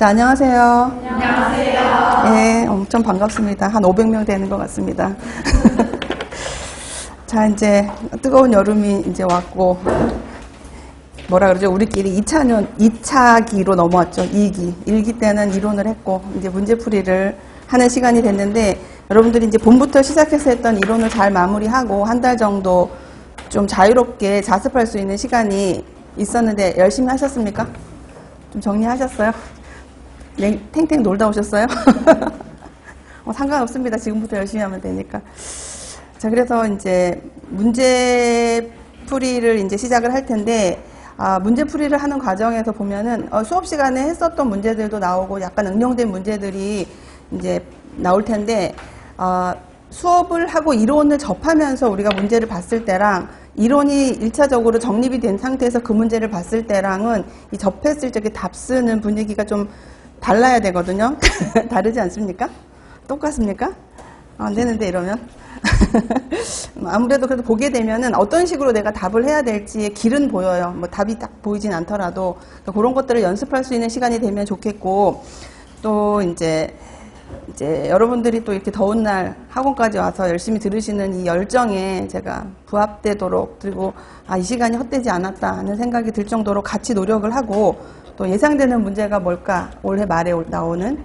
자, 안녕하세요. 안녕하세요. 네, 엄청 반갑습니다. 한 500명 되는 것 같습니다. 자, 이제 뜨거운 여름이 이제 왔고, 뭐라 그러죠? 우리끼리 2차기로 넘어왔죠. 2기. 1기 때는 이론을 했고, 이제 문제풀이를 하는 시간이 됐는데, 여러분들이 이제 봄부터 시작해서 했던 이론을 잘 마무리하고, 한 달 정도 좀 자유롭게 자습할 수 있는 시간이 있었는데, 열심히 하셨습니까? 좀 정리하셨어요? 네, 탱탱 놀다 오셨어요? 상관없습니다. 지금부터 열심히 하면 되니까. 자, 그래서 이제 문제풀이를 이제 시작을 할 텐데, 문제풀이를 하는 과정에서 보면은, 수업 시간에 했었던 문제들도 나오고, 약간 응용된 문제들이 이제 나올 텐데, 수업을 하고 이론을 접하면서 우리가 문제를 봤을 때랑, 이론이 1차적으로 정립이 된 상태에서 그 문제를 봤을 때랑은 이 접했을 적에 답 쓰는 분위기가 좀 달라야 되거든요. 다르지 않습니까? 똑같습니까? 안 되는데 이러면. 아무래도 그래도 보게 되면은 어떤 식으로 내가 답을 해야 될지의 길은 보여요. 뭐 답이 딱 보이진 않더라도 그런 것들을 연습할 수 있는 시간이 되면 좋겠고, 또 이제 여러분들이 또 이렇게 더운 날 학원까지 와서 열심히 들으시는 이 열정에 제가 부합되도록, 그리고 이 시간이 헛되지 않았다 하는 생각이 들 정도로 같이 노력을 하고, 또 예상되는 문제가 뭘까, 올해 말에 나오는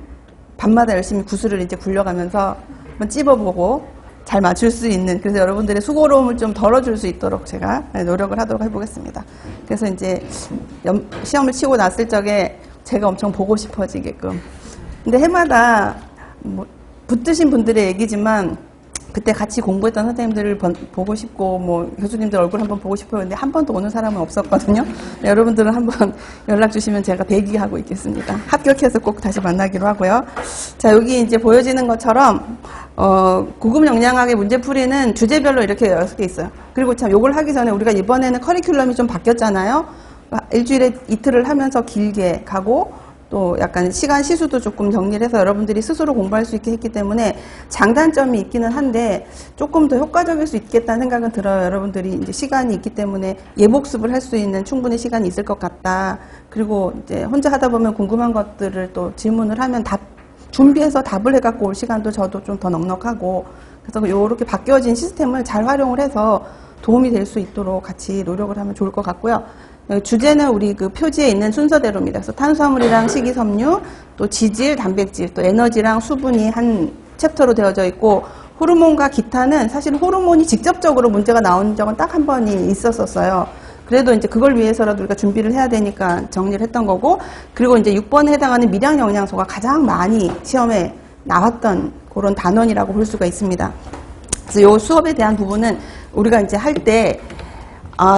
밤마다 열심히 구슬을 이제 굴려가면서 한번 찝어보고 잘 맞출 수 있는, 그래서 여러분들의 수고로움을 좀 덜어줄 수 있도록 제가 노력을 하도록 해보겠습니다. 그래서 이제 시험을 치고 났을 적에 제가 엄청 보고 싶어지게끔. 근데 해마다 붙으신 분들의 얘기지만, 그때 같이 공부했던 선생님들을 보고 싶고, 뭐 교수님들 얼굴 한번 보고 싶어요. 근데 한 번도 오는 사람은 없었거든요. 네, 여러분들은 한번 연락 주시면 제가 대기하고 있겠습니다. 합격해서 꼭 다시 만나기로 하고요. 자, 여기 이제 보여지는 것처럼 고급 역량학의 문제풀이는 주제별로 이렇게 6개 있어요. 그리고 참 요걸 하기 전에 우리가 이번에는 커리큘럼이 좀 바뀌었잖아요. 일주일에 이틀을 하면서 길게 가고, 또 약간 시간 시수도 조금 정리를 해서 여러분들이 스스로 공부할 수 있게 했기 때문에 장단점이 있기는 한데 조금 더 효과적일 수 있겠다는 생각은 들어요. 여러분들이 이제 시간이 있기 때문에 예복습을 할 수 있는 충분히 시간이 있을 것 같다. 그리고 이제 혼자 하다 보면 궁금한 것들을 또 질문을 하면 준비해서 답을 해갖고 올 시간도 저도 좀 더 넉넉하고, 그래서 이렇게 바뀌어진 시스템을 잘 활용을 해서 도움이 될 수 있도록 같이 노력을 하면 좋을 것 같고요. 주제는 우리 그 표지에 있는 순서대로입니다. 그래서 탄수화물이랑 식이섬유, 또 지질, 단백질, 또 에너지랑 수분이 한 챕터로 되어져 있고, 호르몬과 기타는 사실 호르몬이 직접적으로 문제가 나온 적은 딱 한 번이 있었어요. 그래도 이제 그걸 위해서라도 우리가 준비를 해야 되니까 정리를 했던 거고, 그리고 이제 6번에 해당하는 미량 영양소가 가장 많이 시험에 나왔던 그런 단원이라고 볼 수가 있습니다. 그래서 이 수업에 대한 부분은 우리가 이제 할 때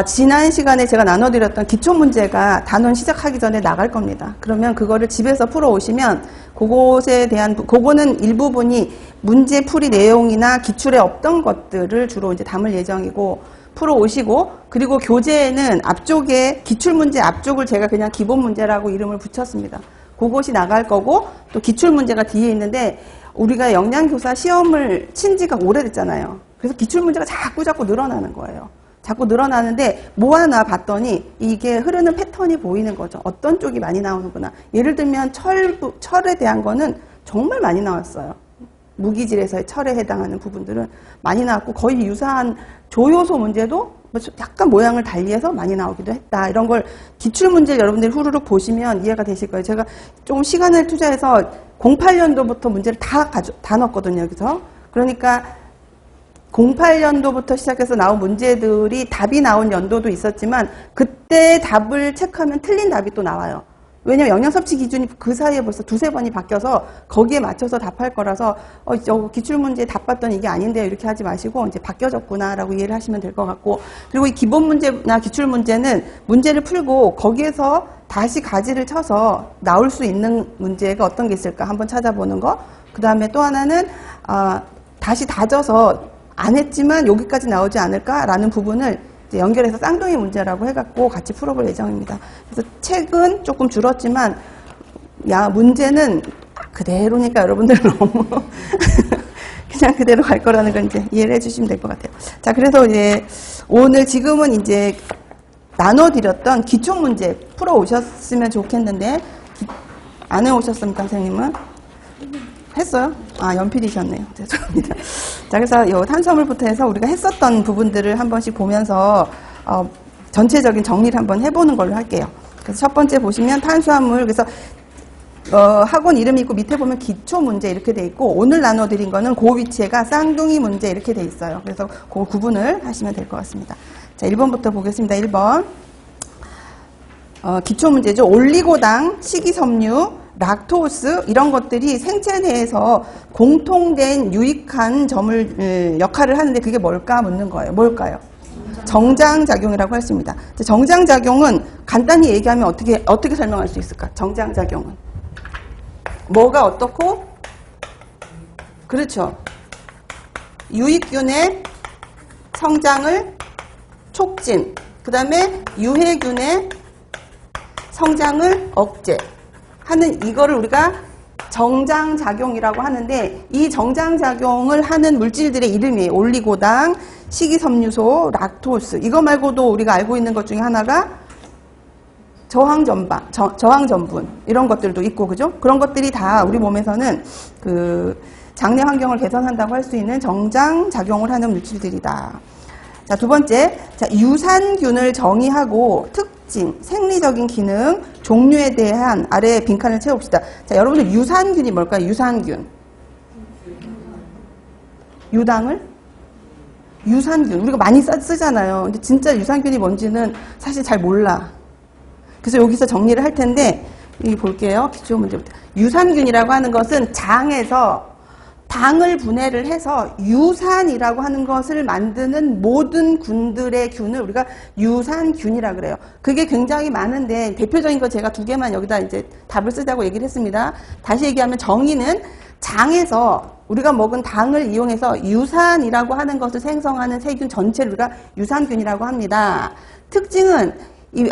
지난 시간에 제가 나눠드렸던 기초문제가 단원 시작하기 전에 나갈 겁니다. 그러면 그거를 집에서 풀어오시면 그거는 일부분이 문제풀이 내용이나 기출에 없던 것들을 주로 이제 담을 예정이고 풀어오시고, 그리고 교재에는 앞쪽에 기출문제 앞쪽을 제가 그냥 기본문제라고 이름을 붙였습니다. 그것이 나갈 거고, 또 기출문제가 뒤에 있는데 우리가 영양교사 시험을 친 지가 오래됐잖아요. 그래서 기출문제가 자꾸 늘어나는 거예요. 자꾸 늘어나는데 모아놔 봤더니 이게 흐르는 패턴이 보이는 거죠. 어떤 쪽이 많이 나오는구나. 예를 들면 철에 대한 거는 정말 많이 나왔어요. 무기질에서의 철에 해당하는 부분들은 많이 나왔고, 거의 유사한 조요소 문제도 약간 모양을 달리해서 많이 나오기도 했다. 이런 걸 기출문제를 여러분들이 후루룩 보시면 이해가 되실 거예요. 제가 조금 시간을 투자해서 08년도부터 문제를 다 넣었거든요. 여기서. 그러니까 08년도부터 시작해서 나온 문제들이 답이 나온 연도도 있었지만, 그때 답을 체크하면 틀린 답이 또 나와요. 왜냐면 영양 섭취 기준이 그 사이에 벌써 두세 번이 바뀌어서 거기에 맞춰서 답할 거라서 저 기출문제 답 봤더니 이게 아닌데요, 이렇게 하지 마시고 이제 바뀌어졌구나 라고 이해를 하시면 될 것 같고, 그리고 이 기본 문제나 기출문제는 문제를 풀고 거기에서 다시 가지를 쳐서 나올 수 있는 문제가 어떤 게 있을까 한번 찾아보는 거. 그 다음에 또 하나는 다시 다져서 안 했지만 여기까지 나오지 않을까라는 부분을 이제 연결해서 쌍둥이 문제라고 해갖고 같이 풀어볼 예정입니다. 그래서 책은 조금 줄었지만 문제는 그대로니까 여러분들 너무 그냥 그대로 갈 거라는 걸 이제 이해를 해주시면 될 것 같아요. 자, 그래서 이제 오늘 지금은 이제 나눠드렸던 기초 문제 풀어 오셨으면 좋겠는데, 안 해오셨습니까, 선생님은? 했어요? 아, 연필이셨네요. 죄송합니다. 자, 그래서 이 탄수화물부터 해서 우리가 했었던 부분들을 한 번씩 보면서, 전체적인 정리를 한번 해보는 걸로 할게요. 그래서 첫 번째 보시면 탄수화물, 그래서, 학원 이름이 있고 밑에 보면 기초 문제 이렇게 돼 있고, 오늘 나눠드린 거는 그 위치에가 쌍둥이 문제 이렇게 돼 있어요. 그래서 그 구분을 하시면 될 것 같습니다. 자, 1번부터 보겠습니다. 1번. 기초 문제죠. 올리고당, 식이섬유, 락토스 이런 것들이 생체 내에서 공통된 유익한 점을 역할을 하는데 그게 뭘까 묻는 거예요. 뭘까요? 정장작용이라고 할 수 있습니다. 정장작용은 간단히 얘기하면 어떻게 설명할 수 있을까? 정장작용은 뭐가 어떻고? 그렇죠. 유익균의 성장을 촉진, 그 다음에 유해균의 성장을 억제 하는 이거를 우리가 정장작용이라고 하는데, 이 정장작용을 하는 물질들의 이름이 올리고당, 식이섬유소, 락토스. 이거 말고도 우리가 알고 있는 것 중에 하나가 저항전분 이런 것들도 있고, 그죠? 그런 것들이 다 우리 몸에서는 그 장내 환경을 개선한다고 할 수 있는 정장작용을 하는 물질들이다. 자, 두 번째, 자, 유산균을 정의하고 특징, 생리적인 기능, 종류에 대한 아래 빈칸을 채웁시다. 자, 여러분들 유산균이 뭘까요? 유산균. 유당을? 유산균. 우리가 많이 쓰잖아요. 근데 진짜 유산균이 뭔지는 사실 잘 몰라. 그래서 여기서 정리를 할 텐데, 여기 볼게요. 기초 문제부터. 유산균이라고 하는 것은 장에서 당을 분해를 해서 유산이라고 하는 것을 만드는 모든 균들의 균을 우리가 유산균이라 그래요. 그게 굉장히 많은데 대표적인 거 제가 두 개만 여기다 이제 답을 쓰자고 얘기를 했습니다. 다시 얘기하면 정의는 장에서 우리가 먹은 당을 이용해서 유산이라고 하는 것을 생성하는 세균 전체를 우리가 유산균이라고 합니다. 특징은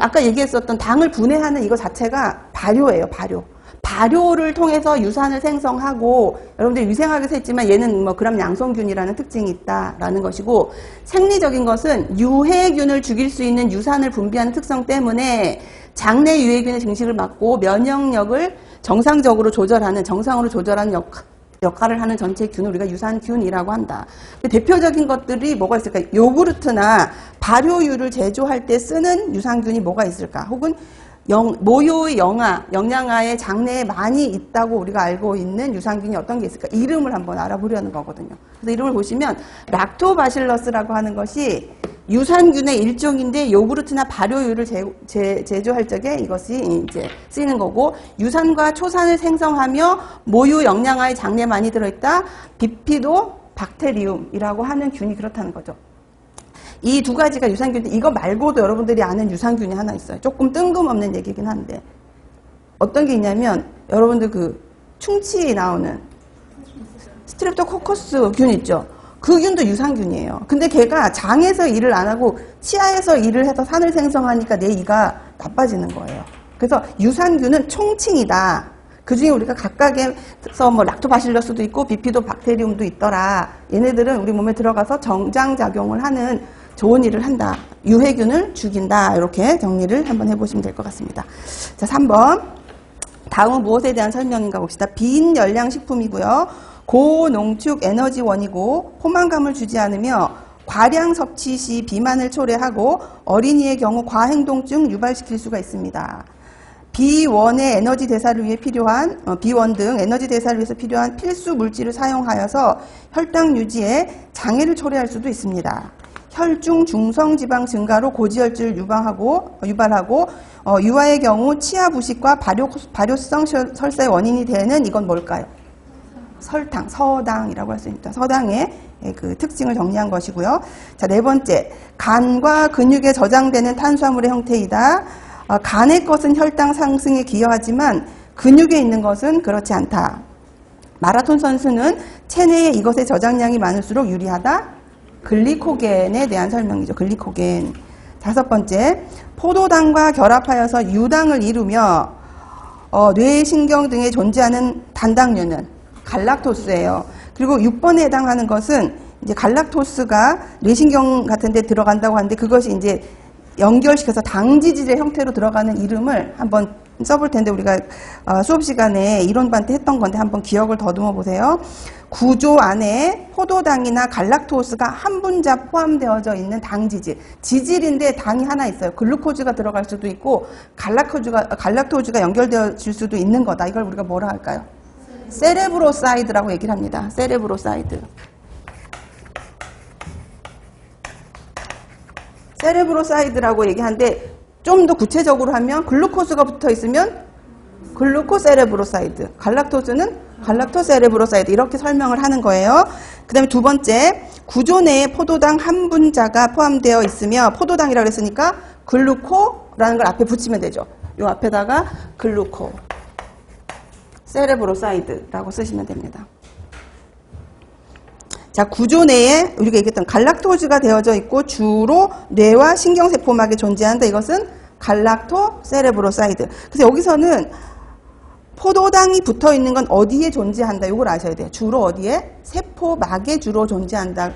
아까 얘기했었던 당을 분해하는 이거 자체가 발효예요, 발효. 발효를 통해서 유산을 생성하고, 여러분들 위생학에서 했지만 얘는 뭐 그람 양성균이라는 특징이 있다라는 것이고, 생리적인 것은 유해균을 죽일 수 있는 유산을 분비하는 특성 때문에 장내 유해균의 증식을 막고 면역력을 정상으로 조절하는 역할을 하는 전체 균을 우리가 유산균이라고 한다. 대표적인 것들이 뭐가 있을까? 요구르트나 발효유를 제조할 때 쓰는 유산균이 뭐가 있을까? 혹은 모유의 영양아의 장내에 많이 있다고 우리가 알고 있는 유산균이 어떤 게 있을까? 이름을 한번 알아보려는 거거든요. 그래서 이름을 보시면 락토바실러스라고 하는 것이 유산균의 일종인데 요구르트나 발효유를 제조할 적에 이것이 이제 쓰이는 거고, 유산과 초산을 생성하며 모유 영양아의 장내에 많이 들어있다. 비피도 박테리움이라고 하는 균이 그렇다는 거죠. 이 두 가지가 유산균인데, 이거 말고도 여러분들이 아는 유산균이 하나 있어요. 조금 뜬금없는 얘기긴 한데, 어떤 게 있냐면 여러분들 그 충치 나오는 스트랩토코커스 균 있죠. 그 균도 유산균이에요. 근데 걔가 장에서 일을 안 하고 치아에서 일을 해서 산을 생성하니까 내 이가 나빠지는 거예요. 그래서 유산균은 총칭이다. 그 중에 우리가 각각에서 뭐 락토바실러스도 있고 비피도 박테리움도 있더라. 얘네들은 우리 몸에 들어가서 정장작용을 하는 좋은 일을 한다. 유해균을 죽인다. 이렇게 정리를 한번 해보시면 될 것 같습니다. 자, 3번. 다음은 무엇에 대한 설명인가 봅시다. 비인열량식품이고요. 고농축 에너지원이고 포만감을 주지 않으며 과량 섭취 시 비만을 초래하고 어린이의 경우 과행동증 유발시킬 수가 있습니다. B1의 에너지 대사를 위해 필요한 B1 등 에너지 대사를 위해서 필요한 필수 물질을 사용하여서 혈당 유지에 장애를 초래할 수도 있습니다. 혈중 중성지방 증가로 고지혈증을 유발하고 유아의 경우 치아 부식과 발효성 설사의 원인이 되는 이건 뭘까요? 설탕, 서당이라고 할 수 있습니다. 서당의 그 특징을 정리한 것이고요. 자, 네 번째, 간과 근육에 저장되는 탄수화물의 형태이다. 간의 것은 혈당 상승에 기여하지만 근육에 있는 것은 그렇지 않다. 마라톤 선수는 체내에 이것의 저장량이 많을수록 유리하다. 글리코겐에 대한 설명이죠. 글리코겐. 다섯 번째, 포도당과 결합하여서 유당을 이루며 뇌신경 등에 존재하는 단당류는 갈락토스예요. 그리고 6번에 해당하는 것은 이제 갈락토스가 뇌신경 같은 데 들어간다고 하는데, 그것이 이제 연결시켜서 당지질의 형태로 들어가는 이름을 한번 써볼 텐데 우리가 수업 시간에 이론반 때 했던 건데 한번 기억을 더듬어 보세요. 구조 안에 포도당이나 갈락토스가 한 분자 포함되어져 있는 당 지질. 지질인데 당이 하나 있어요. 글루코즈가 들어갈 수도 있고 갈락토즈가 연결되어질 수도 있는 거다. 이걸 우리가 뭐라 할까요? 세레브로사이드라고 얘기를 합니다. 세레브로사이드. 세레브로사이드라고 얘기하는데 좀 더 구체적으로 하면 글루코스가 붙어 있으면 글루코세레브로사이드, 갈락토스는 갈락토세레브로사이드 이렇게 설명을 하는 거예요. 그 다음에 두 번째, 구조 내에 포도당 한 분자가 포함되어 있으며 포도당이라고 했으니까 글루코라는 걸 앞에 붙이면 되죠. 요 앞에다가 글루코 세레브로사이드라고 쓰시면 됩니다. 자, 구조 내에 우리가 얘기했던 갈락토즈가 되어져 있고 주로 뇌와 신경세포막에 존재한다. 이것은 갈락토세레브로사이드. 그래서 여기서는 포도당이 붙어 있는 건 어디에 존재한다. 이걸 아셔야 돼요. 주로 어디에? 세포막에 주로 존재한다.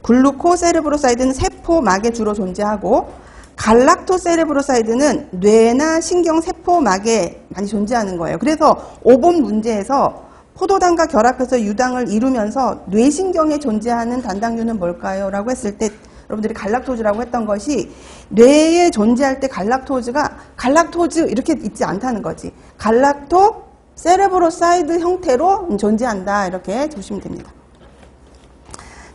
글루코세레브로사이드는 세포막에 주로 존재하고 갈락토세레브로사이드는 뇌나 신경세포막에 많이 존재하는 거예요. 그래서 5번 문제에서 포도당과 결합해서 유당을 이루면서 뇌신경에 존재하는 단당류는 뭘까요? 라고 했을 때 여러분들이 갈락토즈라고 했던 것이 뇌에 존재할 때 갈락토즈가 갈락토즈 이렇게 있지 않다는 거지. 갈락토 세레브로사이드 형태로 존재한다. 이렇게 보시면 됩니다.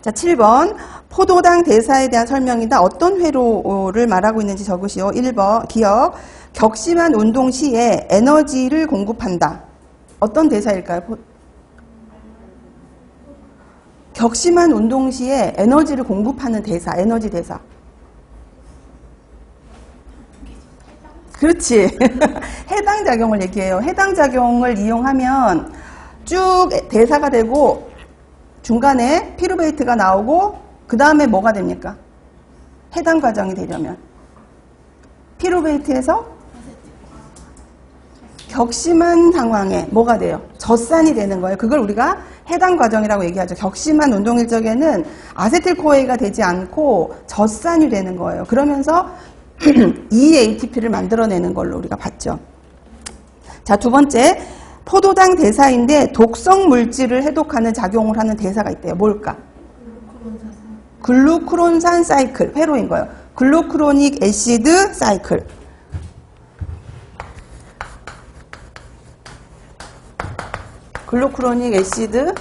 자, 7번 포도당 대사에 대한 설명이다. 어떤 회로를 말하고 있는지 적으시오. 1번 기억. 격심한 운동 시에 에너지를 공급한다. 어떤 대사일까요? 격심한 운동 시에 에너지를 공급하는 대사, 에너지 대사. 그렇지. 해당 작용을 얘기해요. 해당 작용을 이용하면 쭉 대사가 되고 중간에 피루베이트가 나오고 그 다음에 뭐가 됩니까? 해당 과정이 되려면 피루베이트에서 격심한 상황에 뭐가 돼요? 젖산이 되는 거예요. 그걸 우리가 해당 과정이라고 얘기하죠. 격심한 운동 일정에는 아세틸코에가 되지 않고 젖산이 되는 거예요. 그러면서 EATP를 만들어내는 걸로 우리가 봤죠. 자, 두 번째, 포도당 대사인데 독성 물질을 해독하는 작용을 하는 대사가 있대요. 뭘까? 글루크론산 사이클, 회로인 거예요. 글루크로닉 애시드 사이클. 글루크로닉 애시드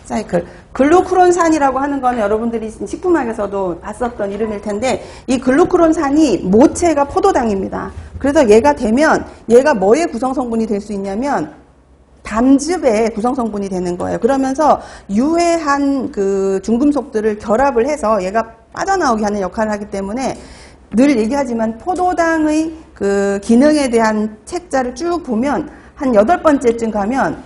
사이클. 글루크론산이라고 하는 건 여러분들이 식품학에서도 봤었던 이름일 텐데 이 글루크론산이 모체가 포도당입니다. 그래서 얘가 되면 얘가 뭐의 구성성분이 될 수 있냐면 담즙의 구성성분이 되는 거예요. 그러면서 유해한 그 중금속들을 결합을 해서 얘가 빠져나오게 하는 역할을 하기 때문에 늘 얘기하지만 포도당의 그 기능에 대한 책자를 쭉 보면 한 8번째쯤 가면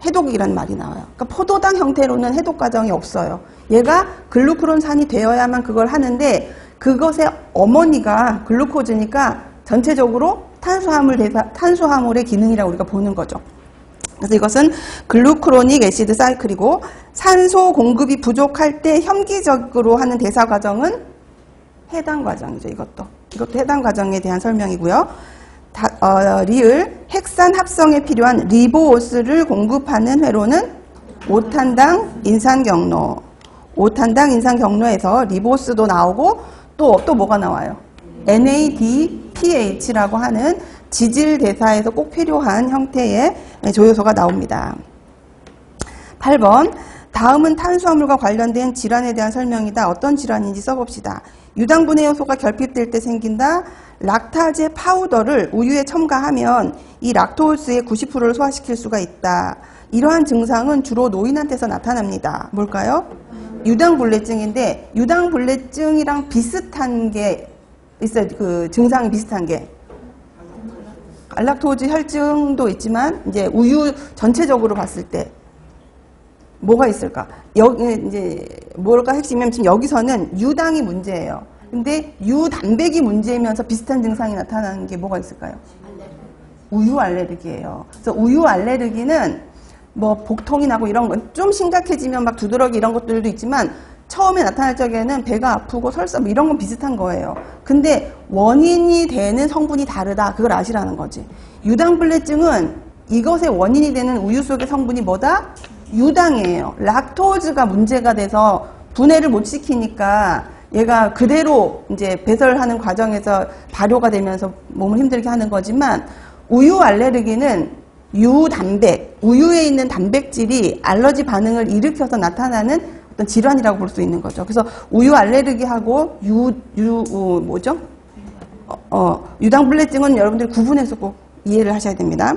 해독이라는 말이 나와요. 그러니까 포도당 형태로는 해독 과정이 없어요. 얘가 글루크론산이 되어야만 그걸 하는데 그것의 어머니가 글루코즈니까 전체적으로 탄수화물의 기능이라고 우리가 보는 거죠. 그래서 이것은 글루크로닉 애시드 사이클이고 산소 공급이 부족할 때 혐기적으로 하는 대사 과정은 해당 과정이죠. 이것도 해당 과정에 대한 설명이고요. 리을 핵산 합성에 필요한 리보오스를 공급하는 회로는 5탄당 인산경로. 5탄당 인산경로에서 리보스도 나오고 또 뭐가 나와요? NADPH라고 하는 지질 대사에서 꼭 필요한 형태의 조효소가 나옵니다. 8번 다음은 탄수화물과 관련된 질환에 대한 설명이다. 어떤 질환인지 써봅시다. 유당분해 요소가 결핍될 때 생긴다. 락타제 파우더를 우유에 첨가하면 이 락토스의 90%를 소화시킬 수가 있다. 이러한 증상은 주로 노인한테서 나타납니다. 뭘까요? 유당불내증인데 유당불내증이랑 비슷한 게 있어요. 그 증상이 비슷한 게 갈락토즈 혈증도 있지만 이제 우유 전체적으로 봤을 때 뭐가 있을까? 여기 이제 뭘까 핵심이면 지금 여기서는 유당이 문제예요. 근데 유단백이 문제이면서 비슷한 증상이 나타나는 게 뭐가 있을까요? 우유 알레르기예요. 그래서 우유 알레르기는 뭐 복통이 나고 이런 건 좀 심각해지면 막 두드러기 이런 것들도 있지만 처음에 나타날 적에는 배가 아프고 설사 뭐 이런 건 비슷한 거예요. 근데 원인이 되는 성분이 다르다. 그걸 아시라는 거지. 유당불내증은 이것의 원인이 되는 우유 속의 성분이 뭐다? 유당이에요. 락토즈가 문제가 돼서 분해를 못 시키니까 얘가 그대로 이제 배설하는 과정에서 발효가 되면서 몸을 힘들게 하는 거지만 우유 알레르기는 유단백, 우유에 있는 단백질이 알러지 반응을 일으켜서 나타나는 어떤 질환이라고 볼 수 있는 거죠. 그래서 우유 알레르기하고 유당불내증은 여러분들이 구분해서 꼭 이해를 하셔야 됩니다.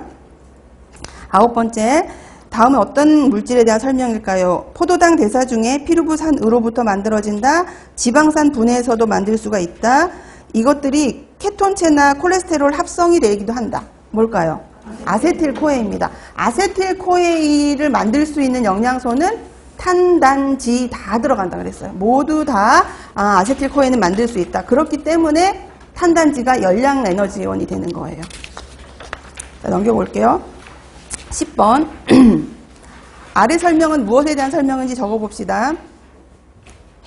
9번째, 다음은 어떤 물질에 대한 설명일까요? 포도당 대사 중에 피루부산으로부터 만들어진다. 지방산 분해에서도 만들 수가 있다. 이것들이 케톤체나 콜레스테롤 합성이 되기도 한다. 뭘까요? 아세틸코에입니다. 아세틸코에를 만들 수 있는 영양소는 탄, 단, 지 다 들어간다 그랬어요. 모두 다 아세틸코에는 만들 수 있다. 그렇기 때문에 탄단지가 열량 에너지원이 되는 거예요. 자, 넘겨볼게요. 10번. 아래 설명은 무엇에 대한 설명인지 적어봅시다.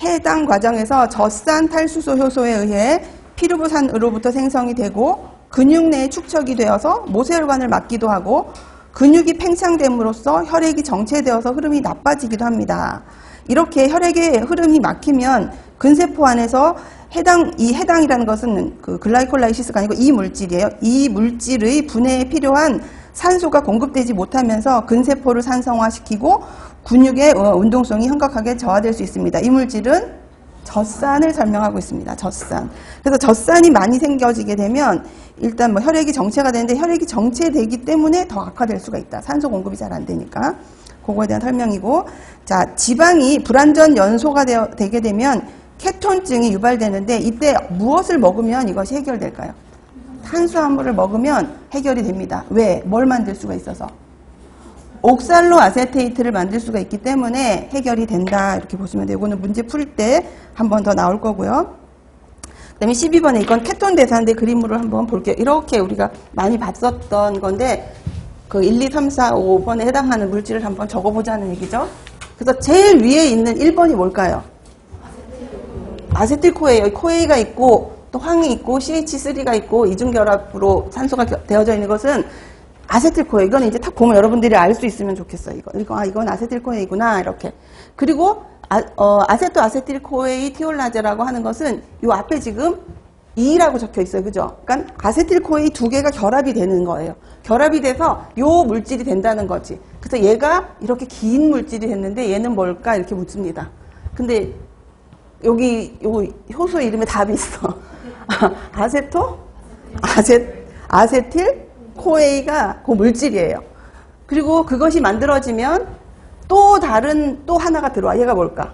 해당 과정에서 젖산 탈수소 효소에 의해 피루부산으로부터 생성이 되고 근육 내에 축적이 되어서 모세혈관을 막기도 하고 근육이 팽창됨으로써 혈액이 정체되어서 흐름이 나빠지기도 합니다. 이렇게 혈액의 흐름이 막히면 근세포 안에서 해당이라는 것은 그 글라이콜라이시스가 아니고 이 물질이에요. 이 물질의 분해에 필요한 산소가 공급되지 못하면서 근세포를 산성화시키고 근육의 운동성이 현격하게 저하될 수 있습니다. 이 물질은 젖산을 설명하고 있습니다. 젖산. 그래서 젖산이 많이 생겨지게 되면 일단 뭐 혈액이 정체가 되는데 혈액이 정체되기 때문에 더 악화될 수가 있다. 산소 공급이 잘 안 되니까. 그거에 대한 설명이고, 자, 지방이 불완전 연소가 되게 되면 케톤증이 유발되는데 이때 무엇을 먹으면 이것이 해결될까요? 탄수화물을 먹으면 해결이 됩니다. 왜? 뭘 만들 수가 있어서? 옥살로 아세테이트를 만들 수가 있기 때문에 해결이 된다. 이렇게 보시면 돼요. 이거는 문제 풀 때 한 번 더 나올 거고요. 그 다음에 12번에 이건 케톤 대사인데 그림으로 한번 볼게요. 이렇게 우리가 많이 봤었던 건데 그 1, 2, 3, 4, 5번에 해당하는 물질을 한번 적어보자는 얘기죠. 그래서 제일 위에 있는 1번이 뭘까요? 아세틸코에. 여기 코에가 있고 또 황이 있고 CH3가 있고 이중결합으로 산소가 되어져 있는 것은 아세틸코에. 이건 이제 딱 보면 여러분들이 알 수 있으면 좋겠어요. 이건 아세틸코에이구나 이렇게. 그리고 아세토 아세틸코에이 티올라제라고 하는 것은 요 앞에 지금 2라고 적혀 있어요. 그죠? 그러니까 아세틸코에이 두 개가 결합이 되는 거예요. 결합이 돼서 요 물질이 된다는 거지. 그래서 얘가 이렇게 긴 물질이 됐는데 얘는 뭘까? 이렇게 묻습니다. 근데 여기 요 효소 이름에 답이 있어. 아세틸 코에이가 그 물질이에요. 그리고 그것이 만들어지면 또 하나가 들어와. 얘가 뭘까?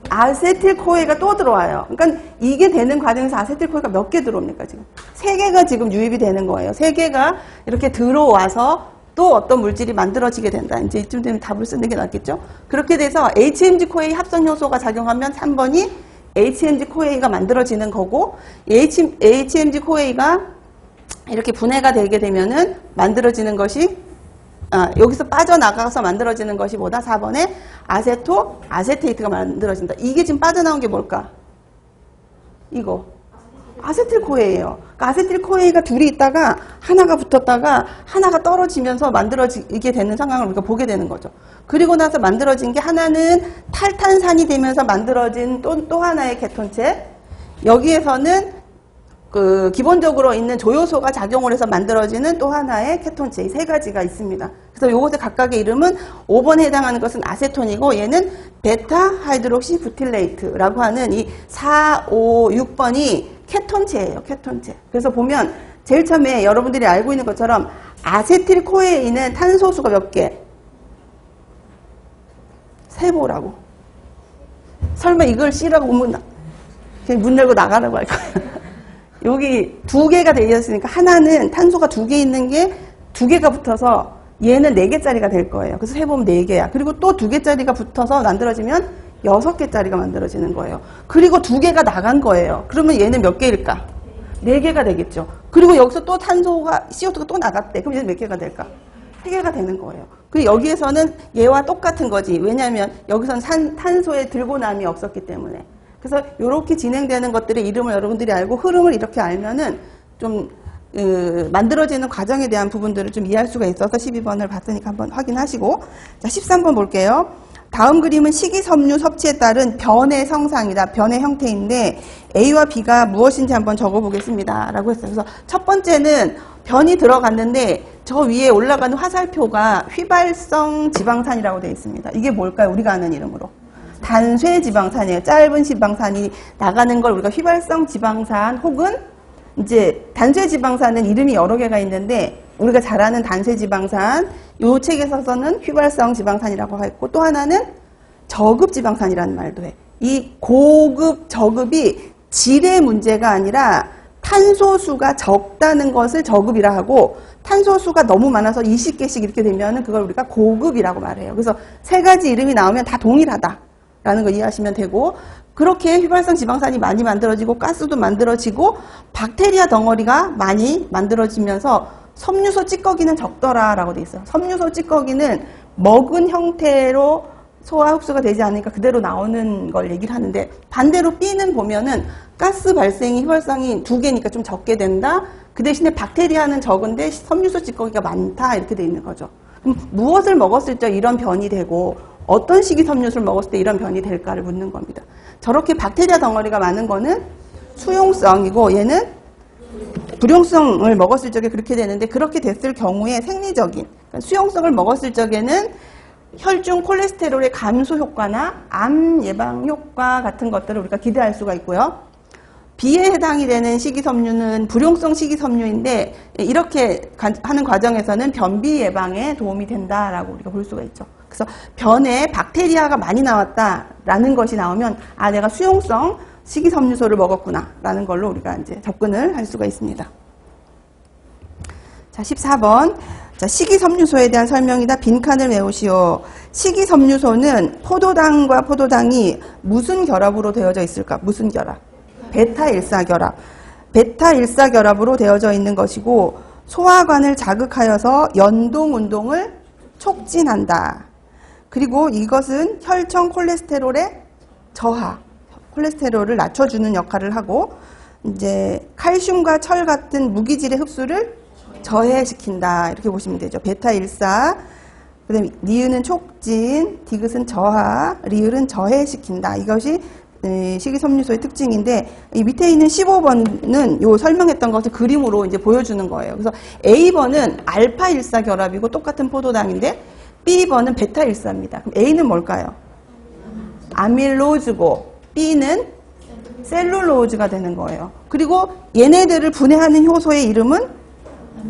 아세틸코에가 또 들어와요. 그러니까 이게 되는 과정에서 아세틸코에가 몇 개 들어옵니까, 지금? 3개가 지금 유입이 되는 거예요. 3개가 이렇게 들어와서 또 어떤 물질이 만들어지게 된다. 이제 이쯤 되면 답을 쓰는 게 낫겠죠? 그렇게 돼서 HMG-CoA 합성 효소가 작용하면 3번이 HMG-CoA가 만들어지는 거고, HMG-CoA가 이렇게 분해가 되게 되면은 만들어지는 것이 여기서 빠져나가서 만들어지는 것이 뭐다? 4번에 아세테이트가 만들어진다. 이게 지금 빠져나온 게 뭘까? 이거. 아세틸코에예요. 그러니까 아세틸코에가 둘이 있다가 하나가 붙었다가 하나가 떨어지면서 만들어지게 되는 상황을 우리가 보게 되는 거죠. 그리고 나서 만들어진 게 하나는 탈탄산이 되면서 만들어진 또 하나의 케톤체. 여기에서는 그 기본적으로 있는 조효소가 작용을 해서 만들어지는 또 하나의 케톤체. 이 3가지가 있습니다. 그래서 요것의 각각의 이름은 5번에 해당하는 것은 아세톤이고 얘는 베타 하이드록시 부틸레이트라고 하는 이 4, 5, 6번이 케톤체예요. 케톤체. 그래서 보면 제일 처음에 여러분들이 알고 있는 것처럼 아세틸코에인은 탄소수가 몇 개? 3보라고. 설마 이걸 C라고 보면 그냥 문 열고 나가라고 할 거야. 여기 2개가 되어 있으니까 하나는 탄소가 2개 있는 게 2개가 붙어서 얘는 4개짜리가 될 거예요. 그래서 해보면 4개야. 그리고 또 2개짜리가 붙어서 만들어지면 6개짜리가 만들어지는 거예요. 그리고 2개가 나간 거예요. 그러면 얘는 몇 개일까? 4개가 되겠죠. 그리고 여기서 또 탄소가, CO2가 또 나갔대. 그럼 얘는 몇 개가 될까? 3개가 되는 거예요. 그리고 여기에서는 얘와 똑같은 거지. 왜냐하면 여기서는 탄소의 들고남이 없었기 때문에. 그래서 이렇게 진행되는 것들의 이름을 여러분들이 알고 흐름을 이렇게 알면은 좀 만들어지는 과정에 대한 부분들을 좀 이해할 수가 있어서 12번을 봤으니까 한번 확인하시고, 자 13번 볼게요. 다음 그림은 식이섬유 섭취에 따른 변의 성상이다. 변의 형태인데 A와 B가 무엇인지 한번 적어보겠습니다. 라고 했어요. 그래서 첫 번째는 변이 들어갔는데 저 위에 올라가는 화살표가 휘발성 지방산이라고 되어 있습니다. 이게 뭘까요? 우리가 아는 이름으로. 단쇄 지방산이에요. 짧은 지방산이 나가는 걸 우리가 휘발성 지방산 혹은 이제 단쇄 지방산은 이름이 여러 개가 있는데 우리가 잘 아는 단쇄 지방산, 요 책에서는 휘발성 지방산이라고 했고 또 하나는 저급 지방산이라는 말도 해. 이 고급, 저급이 질의 문제가 아니라 탄소수가 적다는 것을 저급이라 하고 탄소수가 너무 많아서 20개씩 이렇게 되면 그걸 우리가 고급이라고 말해요. 그래서 세 가지 이름이 나오면 다 동일하다라는 거 이해하시면 되고, 그렇게 휘발성 지방산이 많이 만들어지고 가스도 만들어지고 박테리아 덩어리가 많이 만들어지면서 섬유소 찌꺼기는 적더라라고 돼 있어요. 섬유소 찌꺼기는 먹은 형태로 소화 흡수가 되지 않으니까 그대로 나오는 걸 얘기를 하는데, 반대로 B는 보면은 가스 발생이 휘발성이 2개니까 좀 적게 된다. 그 대신에 박테리아는 적은데 섬유소 찌꺼기가 많다. 이렇게 돼 있는 거죠. 그럼 무엇을 먹었을 때 이런 변이 되고 어떤 식이섬유를 먹었을 때 이런 변이 될까를 묻는 겁니다. 저렇게 박테리아 덩어리가 많은 거는 수용성이고 얘는 불용성을 먹었을 적에 그렇게 되는데, 그렇게 됐을 경우에 생리적인 그러니까 수용성을 먹었을 적에는 혈중 콜레스테롤의 감소 효과나 암 예방 효과 같은 것들을 우리가 기대할 수가 있고요. B에 해당이 되는 식이섬유는 불용성 식이섬유인데 이렇게 하는 과정에서는 변비 예방에 도움이 된다라고 우리가 볼 수가 있죠. 그래서 변에 박테리아가 많이 나왔다라는 것이 나오면 아, 내가 수용성 식이섬유소를 먹었구나라는 걸로 우리가 이제 접근을 할 수가 있습니다. 자, 14번. 자, 식이섬유소에 대한 설명이다. 빈칸을 외우시오. 식이섬유소는 포도당과 포도당이 무슨 결합으로 되어져 있을까? 무슨 결합? 베타-일사결합. 베타-일사결합으로 되어져 있는 것이고 소화관을 자극하여서 연동운동을 촉진한다. 그리고 이것은 혈청 콜레스테롤의 저하, 콜레스테롤을 낮춰주는 역할을 하고 이제 칼슘과 철 같은 무기질의 흡수를 저해시킨다. 이렇게 보시면 되죠. 베타-일사, 그 다음에 니은은 촉진, 디귿은 저하, 리을은 저해시킨다. 이것이 식이섬유소의 특징인데, 이 밑에 있는 15번은 요 설명했던 것을 그림으로 이제 보여주는 거예요. 그래서 A번은 알파-일사 결합이고 똑같은 포도당인데, B번은 베타-일사입니다. 그럼 A는 뭘까요? 아밀로즈고, B는 셀룰로즈가 되는 거예요. 그리고 얘네들을 분해하는 효소의 이름은